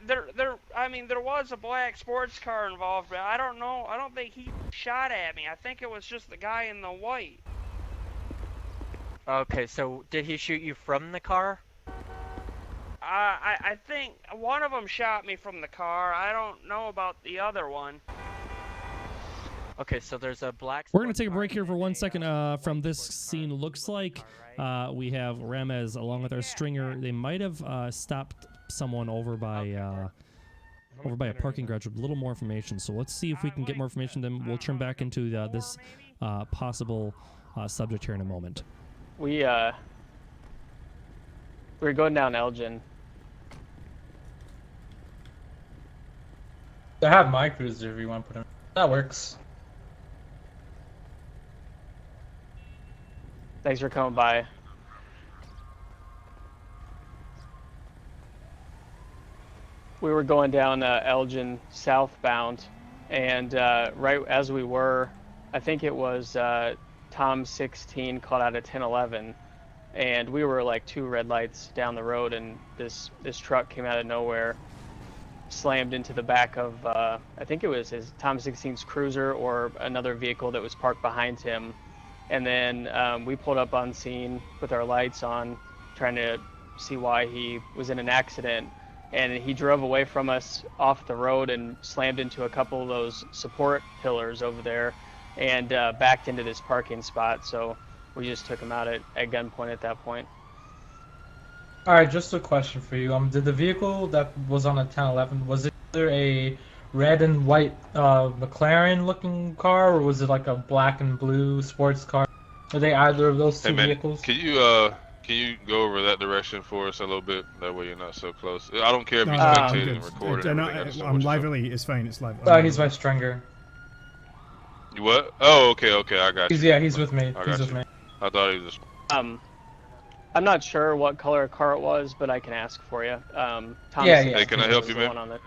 There was a black sports car involved, but I don't know. I don't think he shot at me. I think it was just the guy in the white. Okay, so did he shoot you from the car? I think one of them shot me from the car. I don't know about the other one. Okay, so there's a black. We're going to take a break here for 1 second from this scene. Looks like we have Ramez along with our stringer. They might have stopped someone over by a parking garage with a little more information. So let's see if we can get more information. Then we'll turn back into this possible subject here in a moment. We're going down Elgin. I have my cruiser if you want to put him. That works. Thanks for coming by. We were going down Elgin southbound, and right as we were, I think it was Tom 16 called out at 1011, and we were like 2 red lights down the road, and this truck came out of nowhere, slammed into the back of I think it was his Tom 16's cruiser or another vehicle that was parked behind him. And then we pulled up on scene with our lights on, trying to see why he was in an accident. And he drove away from us off the road and slammed into a couple of those support pillars over there and backed into this parking spot. So we just took him out at gunpoint at that point. Alright, just a question for you. Did the vehicle that was on a 1011, was it either a red and white McLaren looking car, or was it like a black and blue sports car? Are they either of those two vehicles? Can you Can you go over that direction for us a little bit? That way you're not so close. I don't care if No, you're no, I'm spectating good. and recording everything. I just don't I'm want you to. LiveLE. It's fine. It's live. Oh, he's my stringer. You what? Oh, okay, I got you. He's with me. I He's got with you. me. I thought he was. I'm not sure what color car it was, but I can ask for you. Tom Yeah. Hey, can I help you, man? one on it.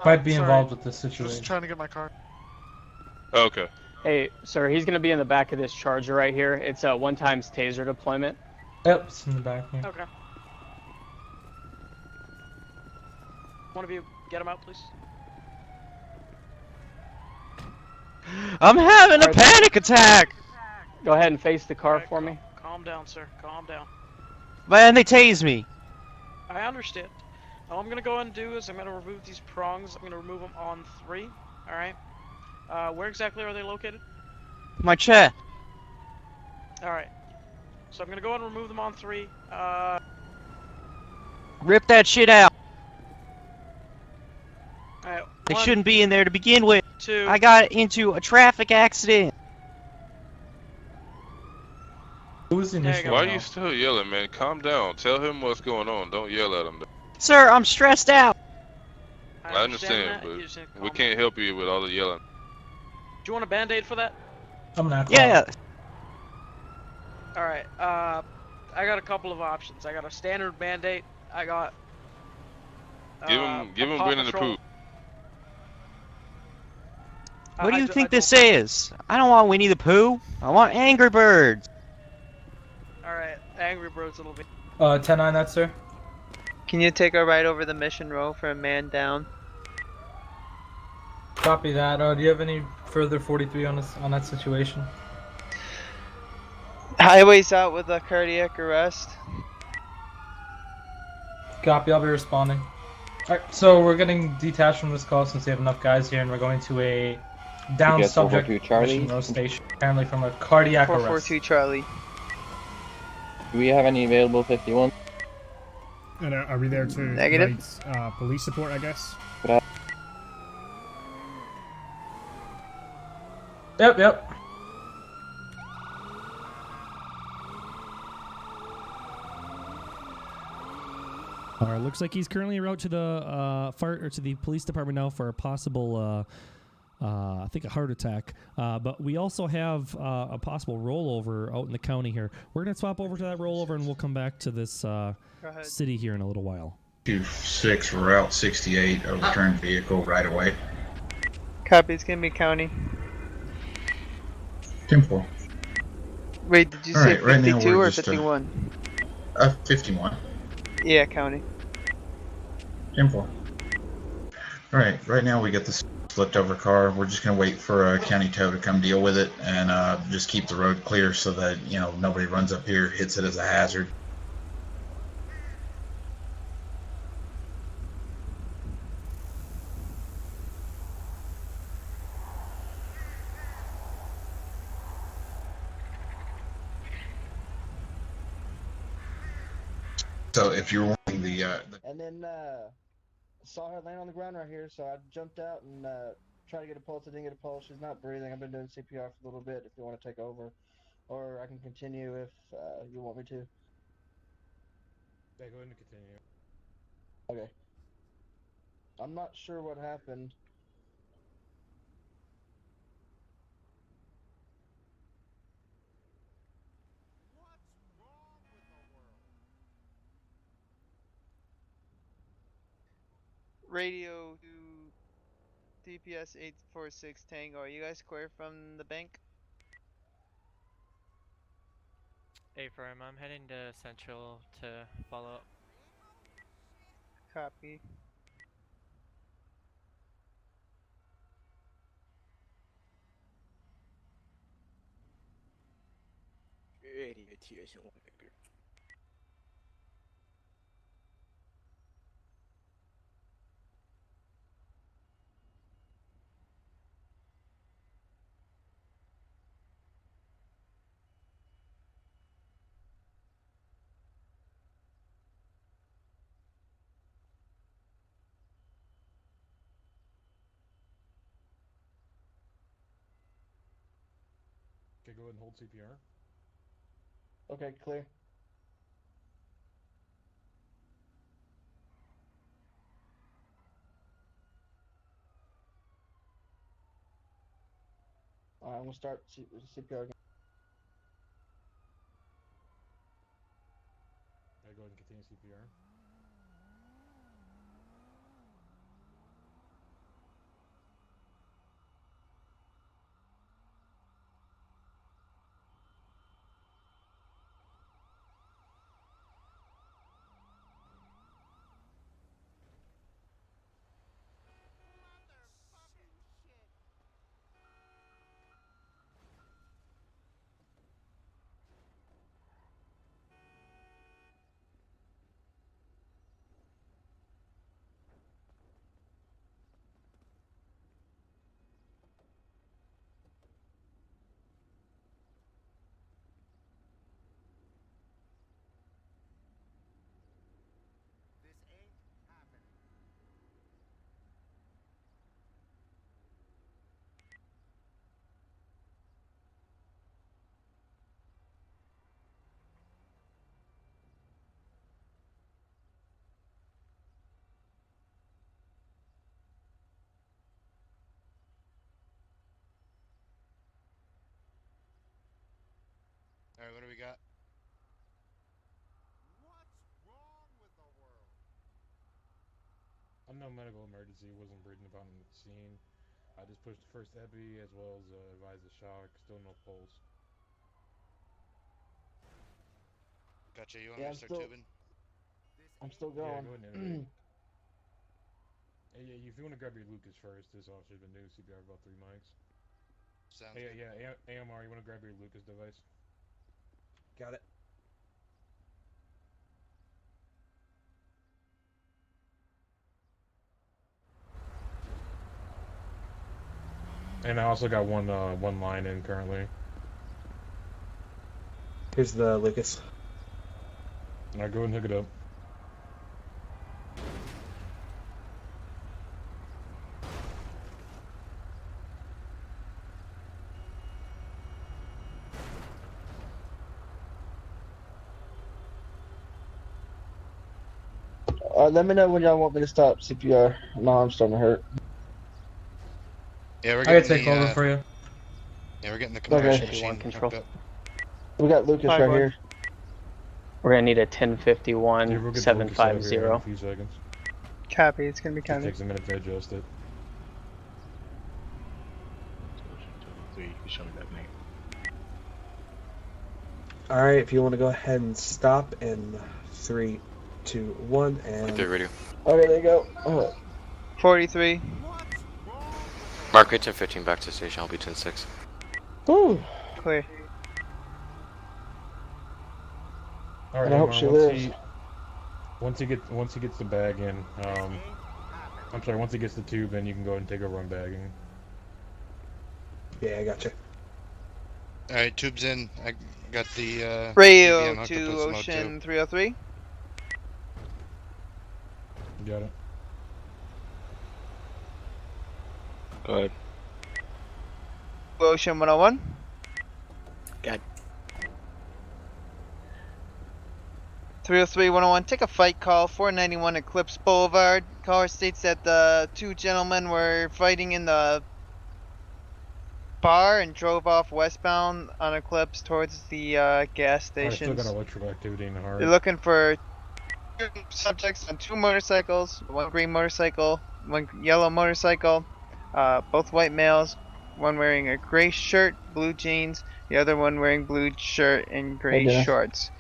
Might be Sorry, involved with this situation. Just trying to get my car. Okay. Hey, sir, he's gonna be in the back of this Charger right here. It's a one-time taser deployment. Yep, it's in the back here. Okay. One of you get him out, please. I'm having a panic attack! Go ahead and face the car for me. Calm down, sir. Calm down. Man, they tased me. I understand. All I'm gonna go ahead and do is I'm gonna remove these prongs. I'm gonna remove them on 3. All right. Where exactly are they located? My chair. All right. So I'm gonna go ahead and remove them on 3. Rip that shit out. All right. They 1, shouldn't be in there to begin with. 2. I got into a traffic accident. Who's the initial? Why are you still yelling, man? Calm down. Tell him what's going on. Don't yell at him. Sir, I'm stressed out. I understand, but we can't help you with all the yelling. Do you want a band-aid for that? I'm not. Yeah. All right. I got a couple of options. I got a standard band-aid. I got. Give him Winnie the Pooh. What do you think this is? I don't want Winnie the Pooh. I want Angry Birds. All right. Angry Birds it'll be. 10-9, that sir. Can you take a ride over the mission row for a man down? Copy that. Do you have any further 43 on this on that situation? Highway's out with a cardiac arrest. Copy. I'll be responding. All right. So we're getting detached from this call since we have enough guys here, and we're going to a down Yes, subject 442 Charlie. mission row station, apparently from a cardiac arrest. 442 Charlie. Do we have any available 51? And are we there to Negative. provide police support, I guess? Yep. All right, looks like he's currently en route to the fire or to the police department now for a possible, I think, a heart attack. But we also have a possible rollover out in the county here. We're gonna swap over to that rollover, and we'll come back to this city here in a little while. 26 Route 68, overturned vehicle right away. Copy, it's gonna be county. 10-4. Wait, did you All say right, right now 52 we're or just, 51? 51. Yeah, county. 10-4. Alright, right now we got this flipped over car. We're just going to wait for a county tow to come deal with it and just keep the road clear so that, you know, nobody runs up here, hits it as a hazard. So if you're wanting the And then saw her laying on the ground right here, so I jumped out and tried to get a pulse. I didn't get a pulse. She's not breathing. I've been doing CPR for a little bit. If you want to take over, or I can continue if you want me to. Yeah, go ahead and continue. Okay. I'm not sure what happened. Radio to DPS 846 Tango. Are you guys clear from the bank? Affirm, I'm heading to Central to follow up. Copy. Okay, go ahead and hold CPR. Okay, clear. I'm gonna start CPR again. I go ahead and continue CPR. Alright, what do we got? Unknown medical emergency, wasn't breathing upon the scene. I just pushed the first epi as well as advised the shock. Still no pulse. Gotcha, you want Yeah, me to start tubing? I'm still Yeah, going. go ahead and innovate. Hey, yeah, if you want to grab your Lucas first, this officer's been doing CPR about 3 mics. Sounds hey, good. Yeah, AMR, you want to grab your Lucas device? Got it. And I also got one line in currently. Here's the Lucas. Alright, go ahead and hook it up. Let me know when y'all want me to stop CPR. My arm's starting to hurt. Yeah, we're I getting can take over for you. Yeah, we're getting the Okay. compression machine Control. hooked up. We got Lucas Hi, right boy. here. We're gonna need a Yeah, 1051 we'll get the Lucas set up here in a 750. few seconds. Copy, it's gonna be Just counted. takes a minute to adjust it. Show me that name. Alright, if you want to go ahead and stop in 3, 2, 1, and... Okay, radio. Okay, there you go. 43. Mark rate 1015 back to station, I'll be 10-6. Woo. Clear. Alright, And I hope she once lives. once he gets the bag in, I'm sorry, once he gets the tube in, you can go ahead and take over on bagging. Yeah, I gotcha. Alright, tubes in. I got the Radio EVM hooked up to with mode Ocean 2. 303. Got it. Go ahead. Ocean 101. Got 303 101. Take a fight call. 491 Eclipse Boulevard. Caller states that the two gentlemen were fighting in the bar and drove off westbound on Eclipse towards the gas I still got stations. electrical activity in the heart. They're looking for two subjects on 2 motorcycles, 1 green motorcycle, 1 yellow motorcycle, both white males, one wearing a gray shirt, blue jeans, the other one wearing blue shirt and gray Dennis. shorts.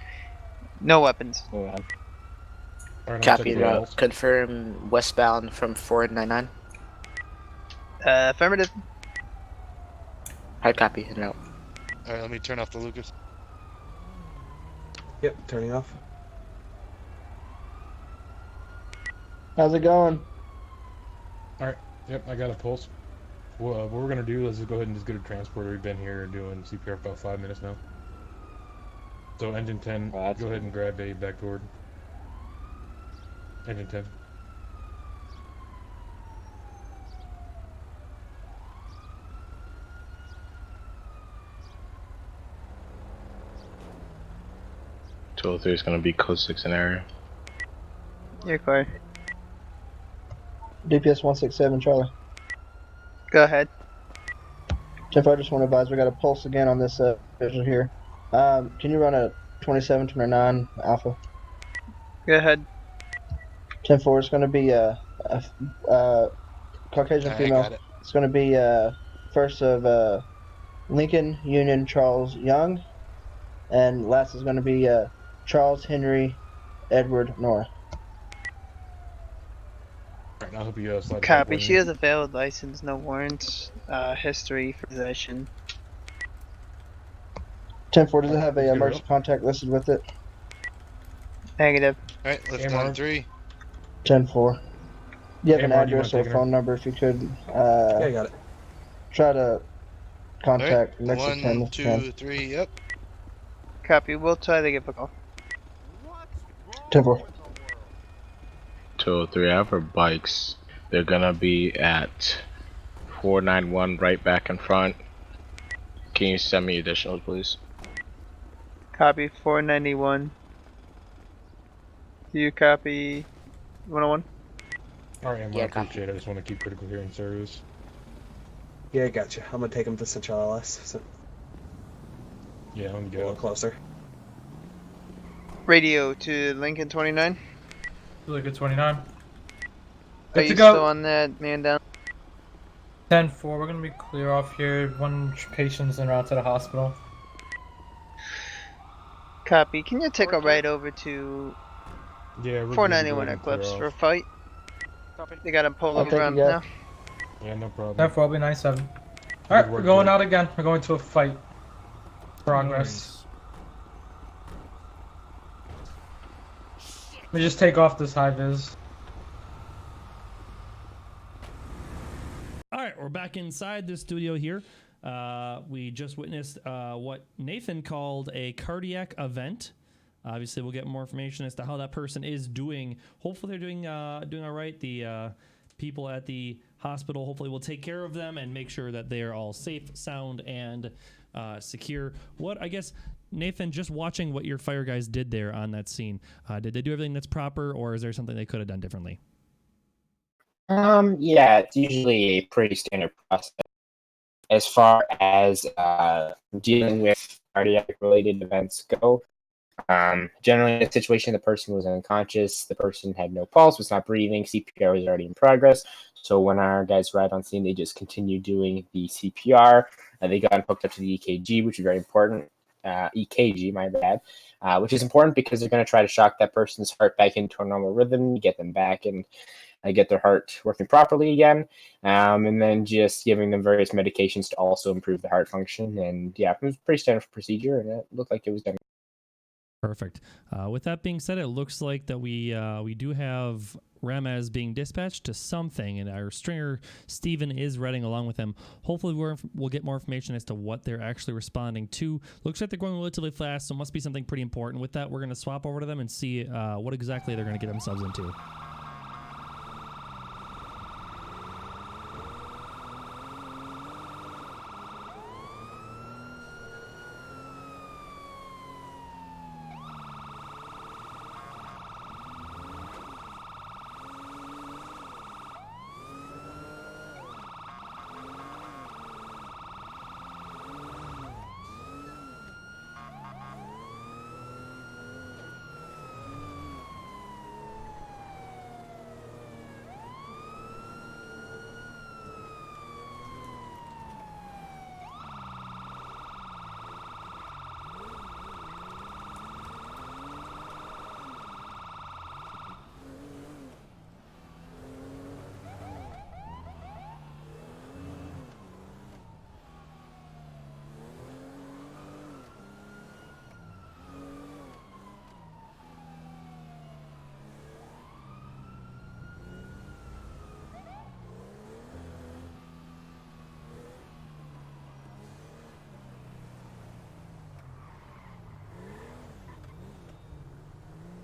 No weapons. Alright, I'm Copy checking that. balls. Confirm westbound from 499. Affirmative. Hard copy, and out. Alright, let me turn off the Lucas. Yep, turning off. How's it going? Alright, yep, I got a pulse. Well, what we're gonna do is just go ahead and just get a transporter. We've been here doing CPR for about 5 minutes now. So engine 10, go ahead and grab a backboard. Engine 10. .203 is going to be code 6 in area. You're clear. DPS 167 Charlie. Go ahead. Jeff, I just want to advise we got a pulse again on this visual here. Can you run a 2729 Alpha? Go ahead. 10-4 is going to be a Caucasian I female. got it. It's going to be first of Lincoln Union Charles Young, and last is going to be Charles Henry Edward Nora. Alright, I hope you slide it back Copy. when She you- has a valid license, no warrants, history for possession. 10-4, does it have Let's a get it emergency up. contact listed with it? Negative. Alright, lift Amar. on 3. 10-4. You have an Amar, do you address mind or a taking her? phone number if you could Yeah, I got it. try to contact Alright, next of 10 1, if you can. 2, 3, yep. Copy. We'll try to give a call. 10-4. 203, I have our bikes. They're gonna be at 491 right back in front. Can you send me additional, please? Copy 491. Do you copy 101? Alright, Amar, Yeah, I copy. appreciate it. I just want to keep critical hearing service. Yeah, I got you. I'm gonna take him to Central LS. So Yeah, I'm a good. little closer. Radio to Lincoln 29. Look at 29. Are Good you to go. still on that man down? 10-4, we're gonna be clear off here. One patient's en route to the hospital. Copy. Can you take a ride over to Yeah, we're good to go 491 ahead and clear Eclipse off. for a fight? They got him pulled I'll over take ground you now. guys. Yeah, no problem. 10-4, I'll be 97. Alright, we're work, going Jake. out again. We're going to a fight. Progress. Let me just take off this high vis. All right, we're back inside the studio here. We just witnessed what Nathan called a cardiac event. Obviously, we'll get more information as to how that person is doing. Hopefully, they're doing all right. The people at the hospital hopefully will take care of them and make sure that they are all safe, sound, and secure. What I guess, Nathan, just watching what your fire guys did there on that scene, did they do everything that's proper, or is there something they could have done differently? Yeah, it's usually a pretty standard process. As far as dealing with cardiac-related events go, generally in a situation the person was unconscious, the person had no pulse, was not breathing, CPR was already in progress. So when our guys arrived on scene, they just continued doing the CPR. They got hooked up to the EKG, which is very important. EKG, my bad, which is important because they're going to try to shock that person's heart back into a normal rhythm, get them back and get their heart working properly again, and then just giving them various medications to also improve the heart function. And yeah, it was a pretty standard procedure, and it looked like it was done. Perfect. With that being said, it looks like that we do have Ramez being dispatched to something, and our stringer Steven is riding along with him. Hopefully we'll get more information as to what they're actually responding to. Looks like they're going relatively fast, so it must be something pretty important. With that, we're going to swap over to them and see what exactly they're going to get themselves into.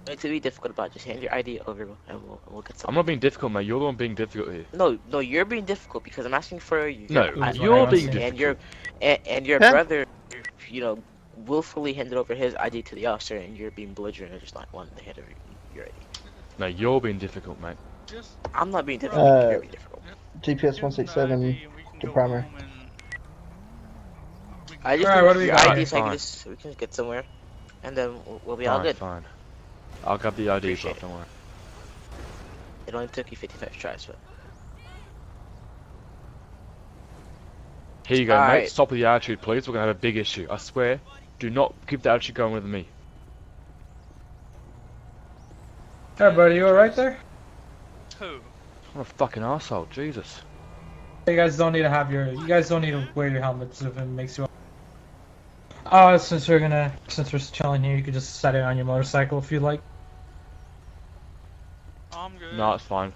It's to be difficult about just hand your ID over and we'll get some. I'm not being difficult, mate. You're the one being difficult here. No, you're being difficult because I'm asking for your No, you're being difficult. And your brother, willfully handed over his ID to the officer, and you're being belligerent and just not wanting to hand over your ID. No, you're being difficult, mate. I'm not being difficult. You're being difficult. GPS 167 to primary. I just Alright, what do we need your got ID here? so Fine. we can get somewhere, and then we'll be all Fine, good. fine. I'll grab the ID, Appreciate bro. Don't worry. It only took you 55 tries, but. Here you go, mate. Alright. Stop with the attitude, please. We're gonna have a big issue. I swear. Do not keep the attitude going with me. Hey, buddy, you alright there? Who? I'm a fucking asshole. Jesus. You guys don't need to have your. You guys don't need to wear your helmets if it makes you. Since we're chilling here, you could just set it on your motorcycle if you like. I'm good. No, it's fine.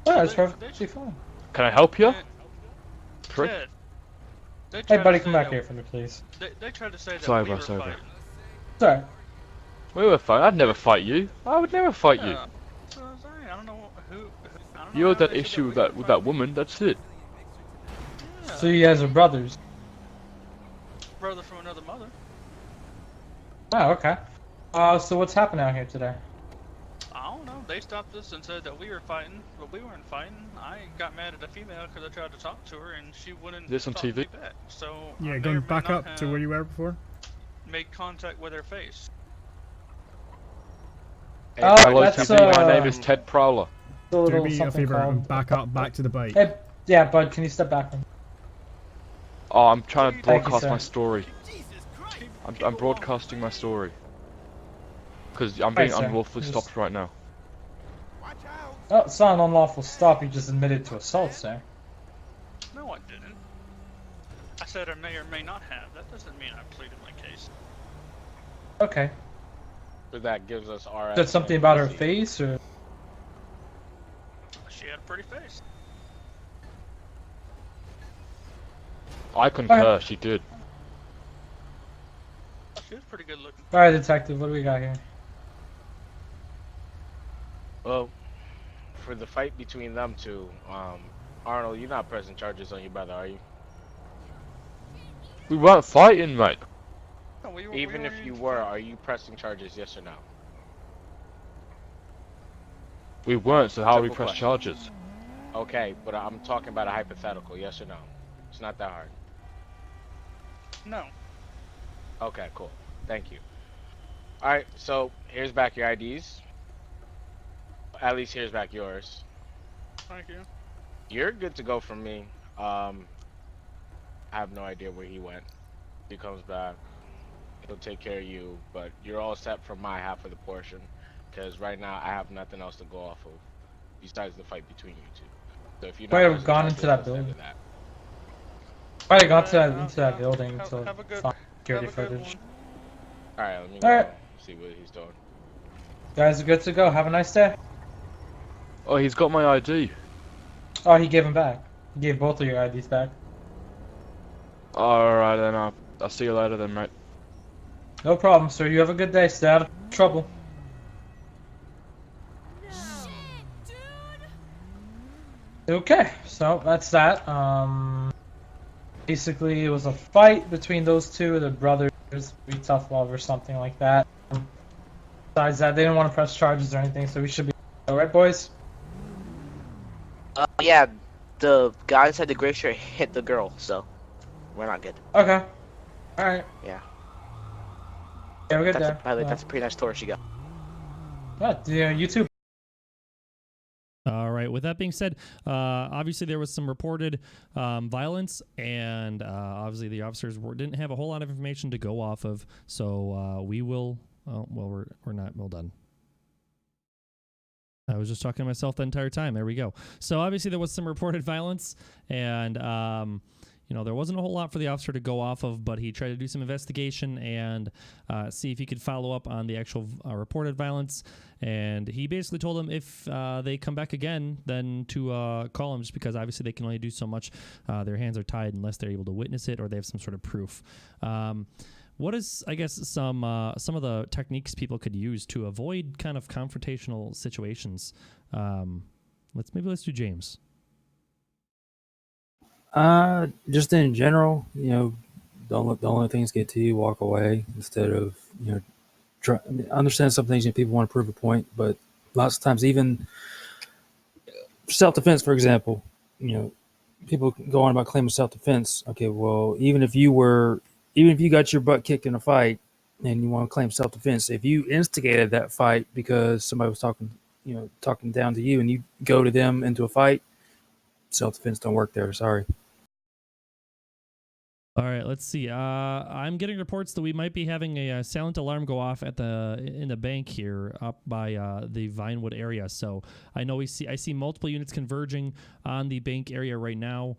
Yeah, it's perfectly fine. Can I help you? Prick. Ted, they Hey, tried buddy, to come say back that- here for me, please. They tried to say that Sorry, we bro, were sorry, bro. fighting. Sorry. We were fighting. I'd never fight you. I would never fight you. Yeah, that's what I'm saying. I don't know who I don't know You how had that they said issue we with were that woman. That's it. So you guys are brothers. brother from another mother. Oh, okay. So what's happened out here today? I don't know. They stopped us and said that we were fighting, but we weren't fighting. I got mad at the female because I tried to talk to her and she wouldn't This on talk TV? me back. So Yeah, I may or going may back not up to where you were before. made contact with her face. Hello, that's TV. My name is Ted Prowler. Do me a favor and back to the bike. Hey, yeah, bud, can you step back from? Oh, I'm trying to Thank you, broadcast my sir. story. I'm broadcasting my story. Because I'm being Right, sir. unlawfully Just- stopped right now. Oh, it's not an unlawful stop. You just admitted to assault, sir. No, I didn't. I said I may or may not have. That doesn't mean I pleaded my case. Okay. But that gives us our. Is that something about her face, or? She had a pretty face. I concur. She did. She was pretty good looking. All right, detective. What do we got here? Well, for the fight between them two, Arnold, you're not pressing charges on your brother, are you? We weren't fighting, mate. No, Even if you were, are you pressing charges, yes or no? We weren't, so how do we Simple press question. charges? Okay, but I'm talking about a hypothetical, yes or no? It's not that hard. No. Okay, cool. Thank you. Alright, so here's back your IDs. At least here's back yours. Thank you. You're good to go from me. I have no idea where he went. He comes back, he'll take care of you, but you're all set from my half of the portion, because right now I have nothing else to go off of besides the fight between you two. So if you're Might not have gone into that building. that. Might have gone into that building to have a good- find security have a good footage. Alright, let me Alright. go see what he's doing. Guys are good to go. Have a nice day. Oh, he's got my ID. Oh, he gave them back. He gave both of your IDs back. Alright then, I'll see you later then, mate. No problem, sir. You have a good day. Stay out of trouble. Okay, so that's that. Basically, it was a fight between those two. The brothers, be tough love or something like that. Besides that, they didn't want to press charges or anything, so we should be alright, boys. Yeah, the guy inside the gray shirt hit the girl, so we're not good. Okay. Alright. Yeah. Have a good day. By the way, that's a pretty nice tour she got. Yeah, you too. All right. With that being said, obviously there was some reported violence, and obviously the officers didn't have a whole lot of information to go off of. So we will. Oh, well, we're not well done. I was just talking to myself the entire time. There we go. So obviously there was some reported violence, and there wasn't a whole lot for the officer to go off of, but he tried to do some investigation and see if he could follow up on the actual reported violence. And he basically told them if they come back again, then to call him, just because obviously they can only do so much. Their hands are tied unless they're able to witness it or they have some sort of proof. What is, I guess, some of the techniques people could use to avoid kind of confrontational situations? Let's do James. Just in general, don't let things get to you. Walk away instead of, I understand some things people want to prove a point, but lots of times, even self-defense, for example, people go on about claiming self-defense. Okay, well, even if you got your butt kicked in a fight and you want to claim self-defense, if you instigated that fight because somebody was talking down to you, and you go to them into a fight, self-defense don't work there. Sorry. All right, let's see. I'm getting reports that we might be having a silent alarm go off in the bank here up by the Vinewood area. So I know I see multiple units converging on the bank area right now.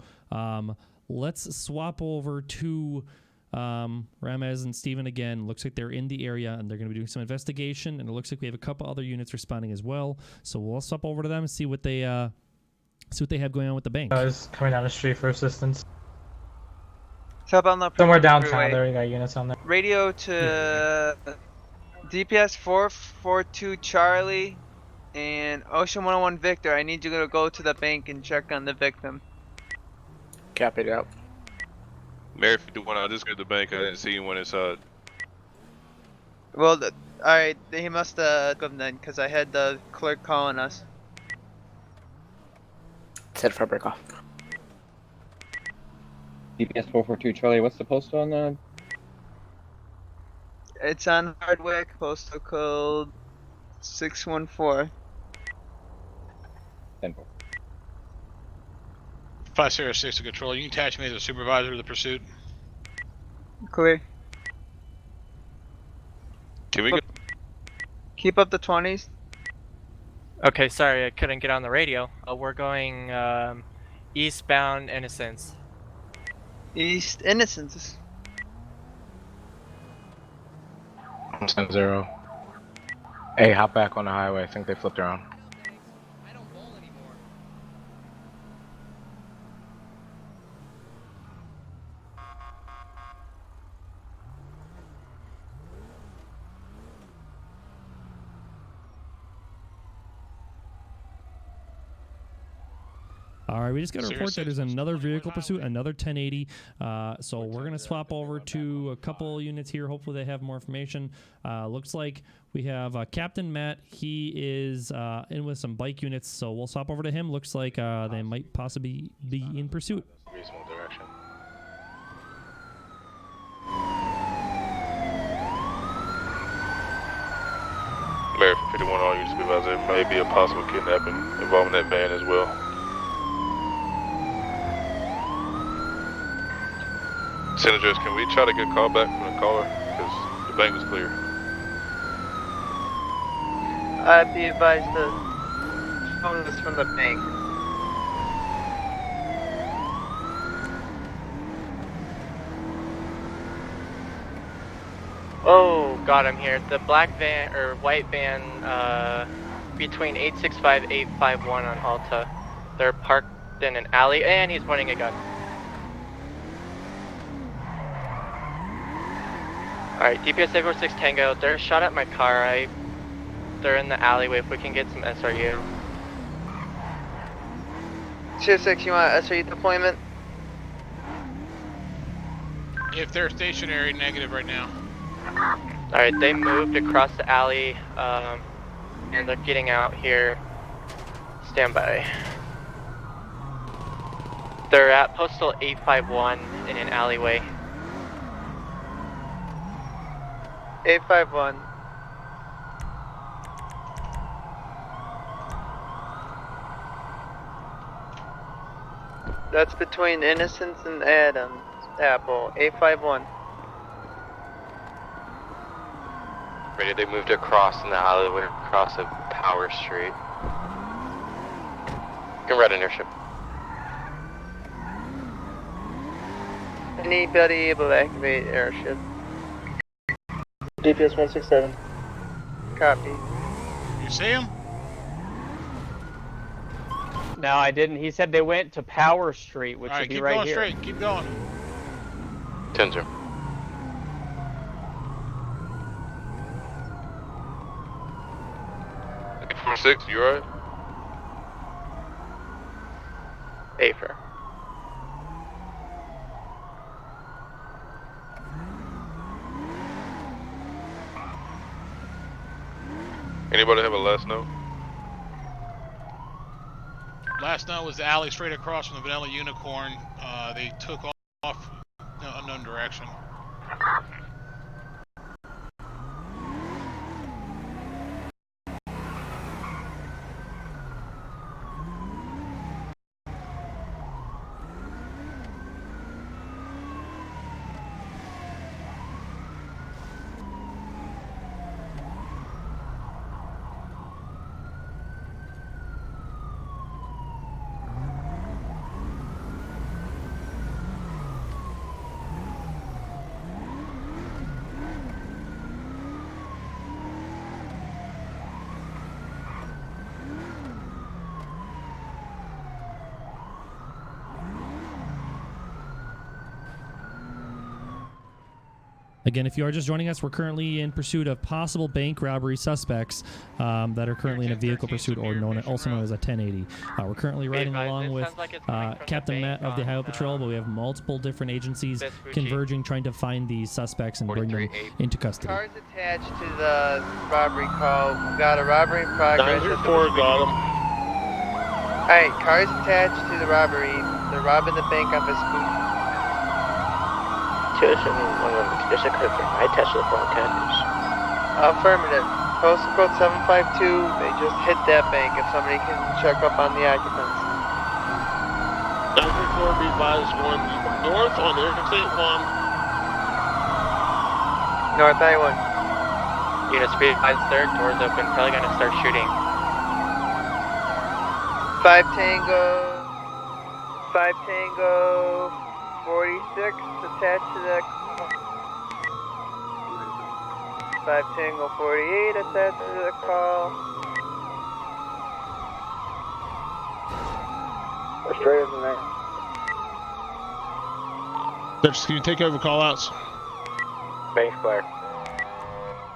Let's swap over to Ramez and Steven again. Looks like they're in the area and they're going to be doing some investigation. And it looks like we have a couple other units responding as well. So we'll swap over to them and see what they have going on with the bank. Guys coming down the street for assistance. So on the Somewhere downtown freeway. there, you got units on there. Radio to DPS 442 Charlie and Ocean 101 Victor. I need you to go to the bank and check on the victim. Copy out. Mary 51, I just got to the bank. I didn't see anyone inside. Well, alright, he must have come then, because I had the clerk calling us. Set for a break off. DPS 442 Charlie, what's the post on that? It's on Hardwick, postal code 614. 10-4. 506 to control. You can attach me as a supervisor of the pursuit. Clear. Can we get... Keep up the 20s. Okay, sorry, I couldn't get on the radio. We're going eastbound Innocence. East Innocence. 10-0. Hey, hop back on the highway. I think they flipped around. All right, we just got a report that there's another vehicle pursuit, another 1080. So we're going to swap over to a couple units here. Hopefully they have more information. Looks like we have Captain Matt. He is in with some bike units, so we'll swap over to him. Looks like they might possibly be in pursuit. Reasonable direction. Mary 51, all units be advised there may be a possible kidnapping involving that van as well. Senator, can we try to get a call back from the caller? Because the bank was clear. I'd be advised to phone this from the bank. Oh, got him here. The black van or white van between 865 851 on Alta. They're parked in an alley and he's pointing a gun. Alright, DPS 846 Tango, they're shot at my car. They're in the alleyway. If we can get some SRU. Tier 6, you want SRU deployment? If they're stationary, negative right now. Alright, they moved across the alley, and they're getting out here. Stand by. They're at postal 851 in an alleyway. 851. That's between Innocence and Adams. Apple. 851. Ready, they moved across in the alleyway, across a power street. You can ride an airship. Anybody able to activate airship? DPS 167. Copy. You see him? No, I didn't. He said they went to Power Street, which would be right here. Alright, keep going straight. Keep going. 10-0. Six, you alright? Afer. Anybody have a last note? Last night was the alley straight across from the Vanilla Unicorn. They took off in an unknown direction. Again, if you are just joining us, we're currently in pursuit of possible bank robbery suspects that are currently in a vehicle pursuit, or also known as a 1080. We're currently riding along with Captain Matt of the Highway Patrol, but we have multiple different agencies converging, trying to find these suspects and bring them into custody. Cars attached to the robbery call. We got a robbery in progress. 934 got him. Alright, cars attached to the robbery. They're robbing the bank off a spook. There's a confirm. I attached to the broadcast. Affirmative. Postal code 752. They just hit that bank. If somebody can check up on the occupants. 934 be advised going north on Interstate 1. North I-1. Units be advised, third doors open. Probably gonna start shooting. 5 Tango 46 attached to the 5 Tango 48 attached to the call. Australia's in there. Dutch, can you take over call outs? Bank's clear.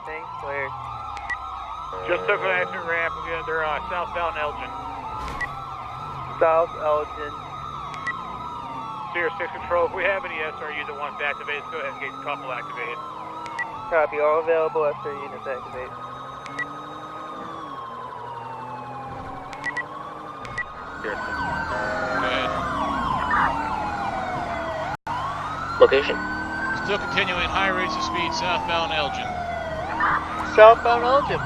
Thanks, clear. Just took an exit ramp. They're southbound Elgin. South Elgin. Sierra 6 Control, if we have any SR that wants to activate, let's go ahead and get the couple activated. Copy, all available SR units activated. Location. Still continuing high rates of speed southbound Elgin. Southbound Elgin.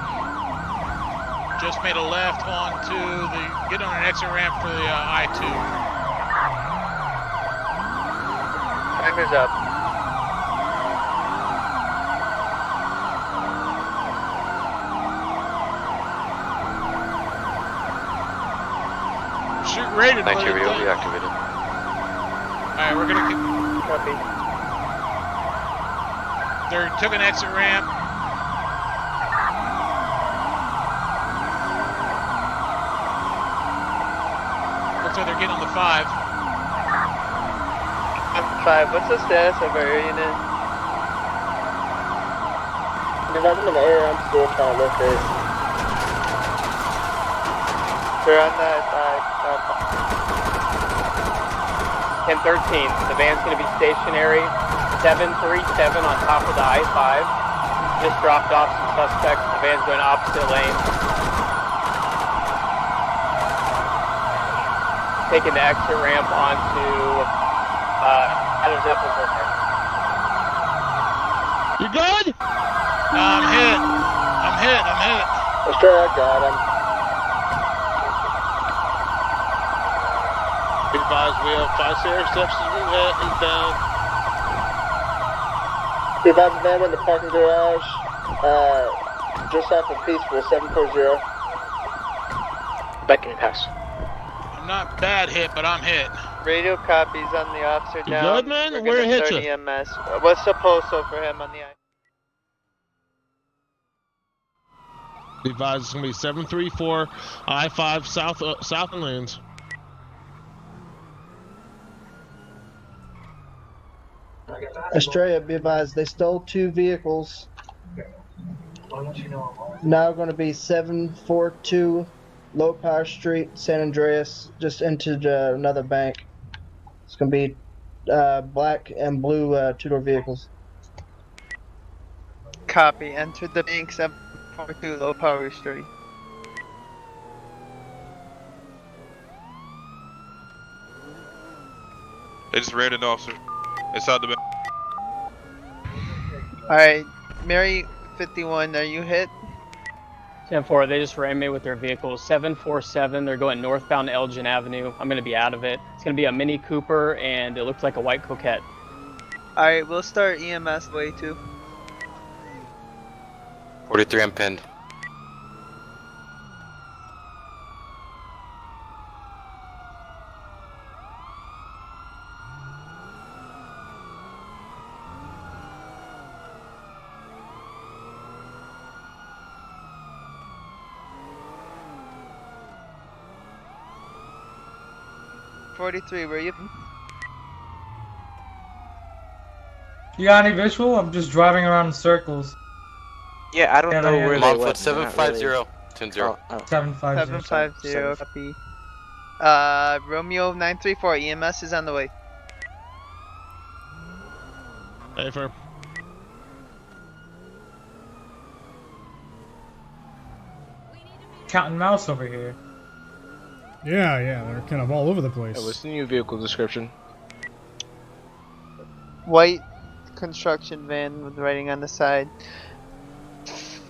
Just made a left onto the, get on an exit ramp for the I-2. Timer's up. Shoot rated. 92 will be activated. Alright, we're gonna copy. They took an exit ramp. Looks like they're getting on the 5. 5, what's the status of our unit? If I'm in the area, I'm still trying to locate. They're on that 1013, the van's going to be stationary. 737 on top of the I-5. Just dropped off some suspects. The van's going opposite lane. Taking the exit ramp onto You good? I'm hit. Let's try that, got him. Be advised, we have 5 Sierra steps he's down. Be advised, the van in the parking garage, just off of Peaceful, 740. Back in pass. I'm not bad hit, but I'm hit. Radio copies on the officer You down. good, man? Where it hit you? EMS. What's the postal for him on the I? Be advised, it's gonna be 734 I-5 south and lanes. Australia, be advised, they stole 2 vehicles. Now going to be 742 Low Power Street, San Andreas, just into another bank. It's going to be black and blue 2-door vehicles. Copy. Entered the bank 742 Low Power Street. They just ran an officer inside the. Alright, Mary 51, are you hit? 10-4, they just ran me with their vehicle. 747, they're going northbound Elgin Avenue. I'm going to be out of it. It's going to be a Mini Cooper, and it looks like a white Coquette. Alright, we'll start EMS way 2. 43, I'm pinned. .43, were you? You got any visual? I'm just driving around in circles. Yeah, I don't know where I'm they on went. foot 750, 10-0. 750. 750, copy. Romeo 934, EMS is on the way. Hey, firm. Cat and mouse over here. Yeah, they're kind of all over the place. What's the new vehicle description? White construction van with writing on the side.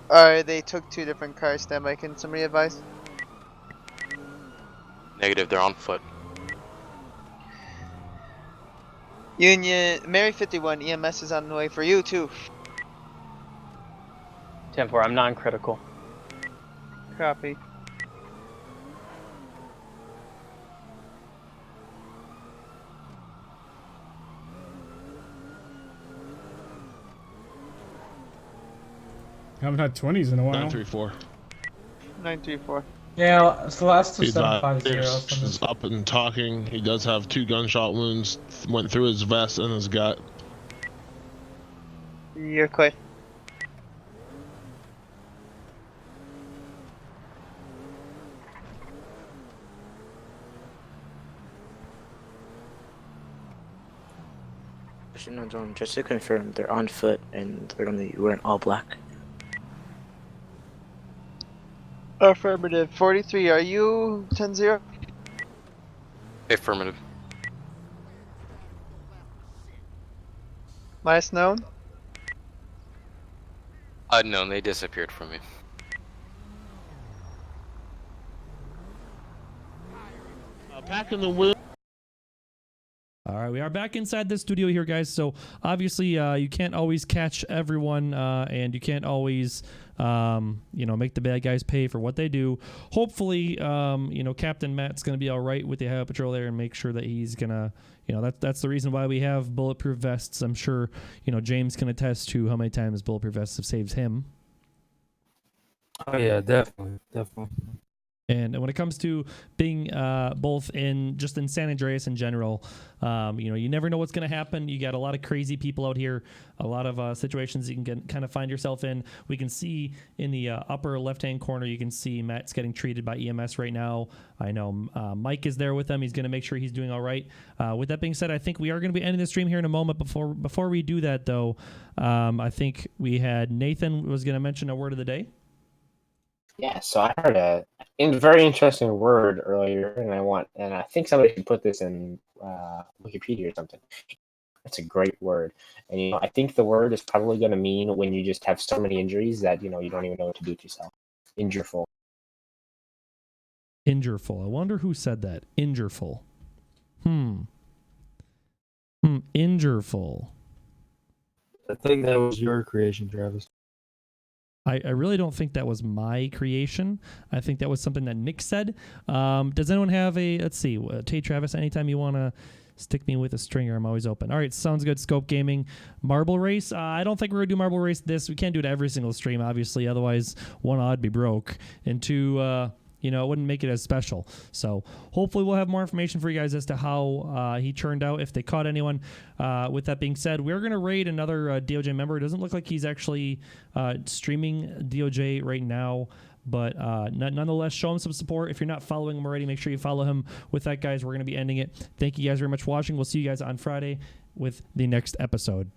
They took 2 different cars. Standby, can somebody advise? Negative, they're on foot. Union, Mary 51, EMS is on the way for you too. 10-4, I'm non-critical. Copy. Haven't had 20s in a while. 934. 934. Yeah, it's the last two He's 750. He's up and talking. He does have 2 gunshot wounds. Went through his vest and his gut. You're clear. Just to confirm, they're on foot and they're gonna be wearing all black. Affirmative. 43, are you 10-0? Affirmative. Last known? Unknown, they disappeared from me. Packing the wheel. All right, we are back inside the studio here, guys. So obviously, you can't always catch everyone, and you can't always, make the bad guys pay for what they do. Hopefully, Captain Matt's gonna be all right with the Highway Patrol there and make sure that he's gonna, that's the reason why we have bulletproof vests. I'm sure, James can attest to how many times bulletproof vests have saved him. Oh yeah, definitely. And when it comes to being both in San Andreas in general, you never know what's going to happen. You got a lot of crazy people out here, a lot of situations you can kind of find yourself in. We can see in the upper left-hand corner, you can see Matt's getting treated by EMS right now. I know Mike is there with him. He's going to make sure he's doing all right. With that being said, I think we are going to be ending the stream here in a moment. Before we do that, though, I think we had Nathan was going to mention a word of the day. Yeah, so I heard a very interesting word earlier, and I think somebody should put this in Wikipedia or something. It's a great word, and I think the word is probably going to mean when you just have so many injuries that you don't even know what to do to yourself. Injureful. Injureful. I wonder who said that. Injureful. Injureful. I think that was your creation, Travis. I really don't think that was my creation. I think that was something that Nick said. Does anyone have let's see, Tay Travis, anytime you want to stick me with a stringer, I'm always open. All right, sounds good. Scope Gaming. Marble Race. I don't think we're going to do Marble Race we can't do it every single stream, obviously. Otherwise, 1, I'd be broke. And 2, it wouldn't make it as special. So hopefully we'll have more information for you guys as to how he turned out, if they caught anyone. With that being said, we're going to raid another DOJ member. It doesn't look like he's actually streaming DOJ right now. But nonetheless, show him some support. If you're not following him already, make sure you follow him. With that, guys, we're going to be ending it. Thank you guys very much for watching. We'll see you guys on Friday with the next episode.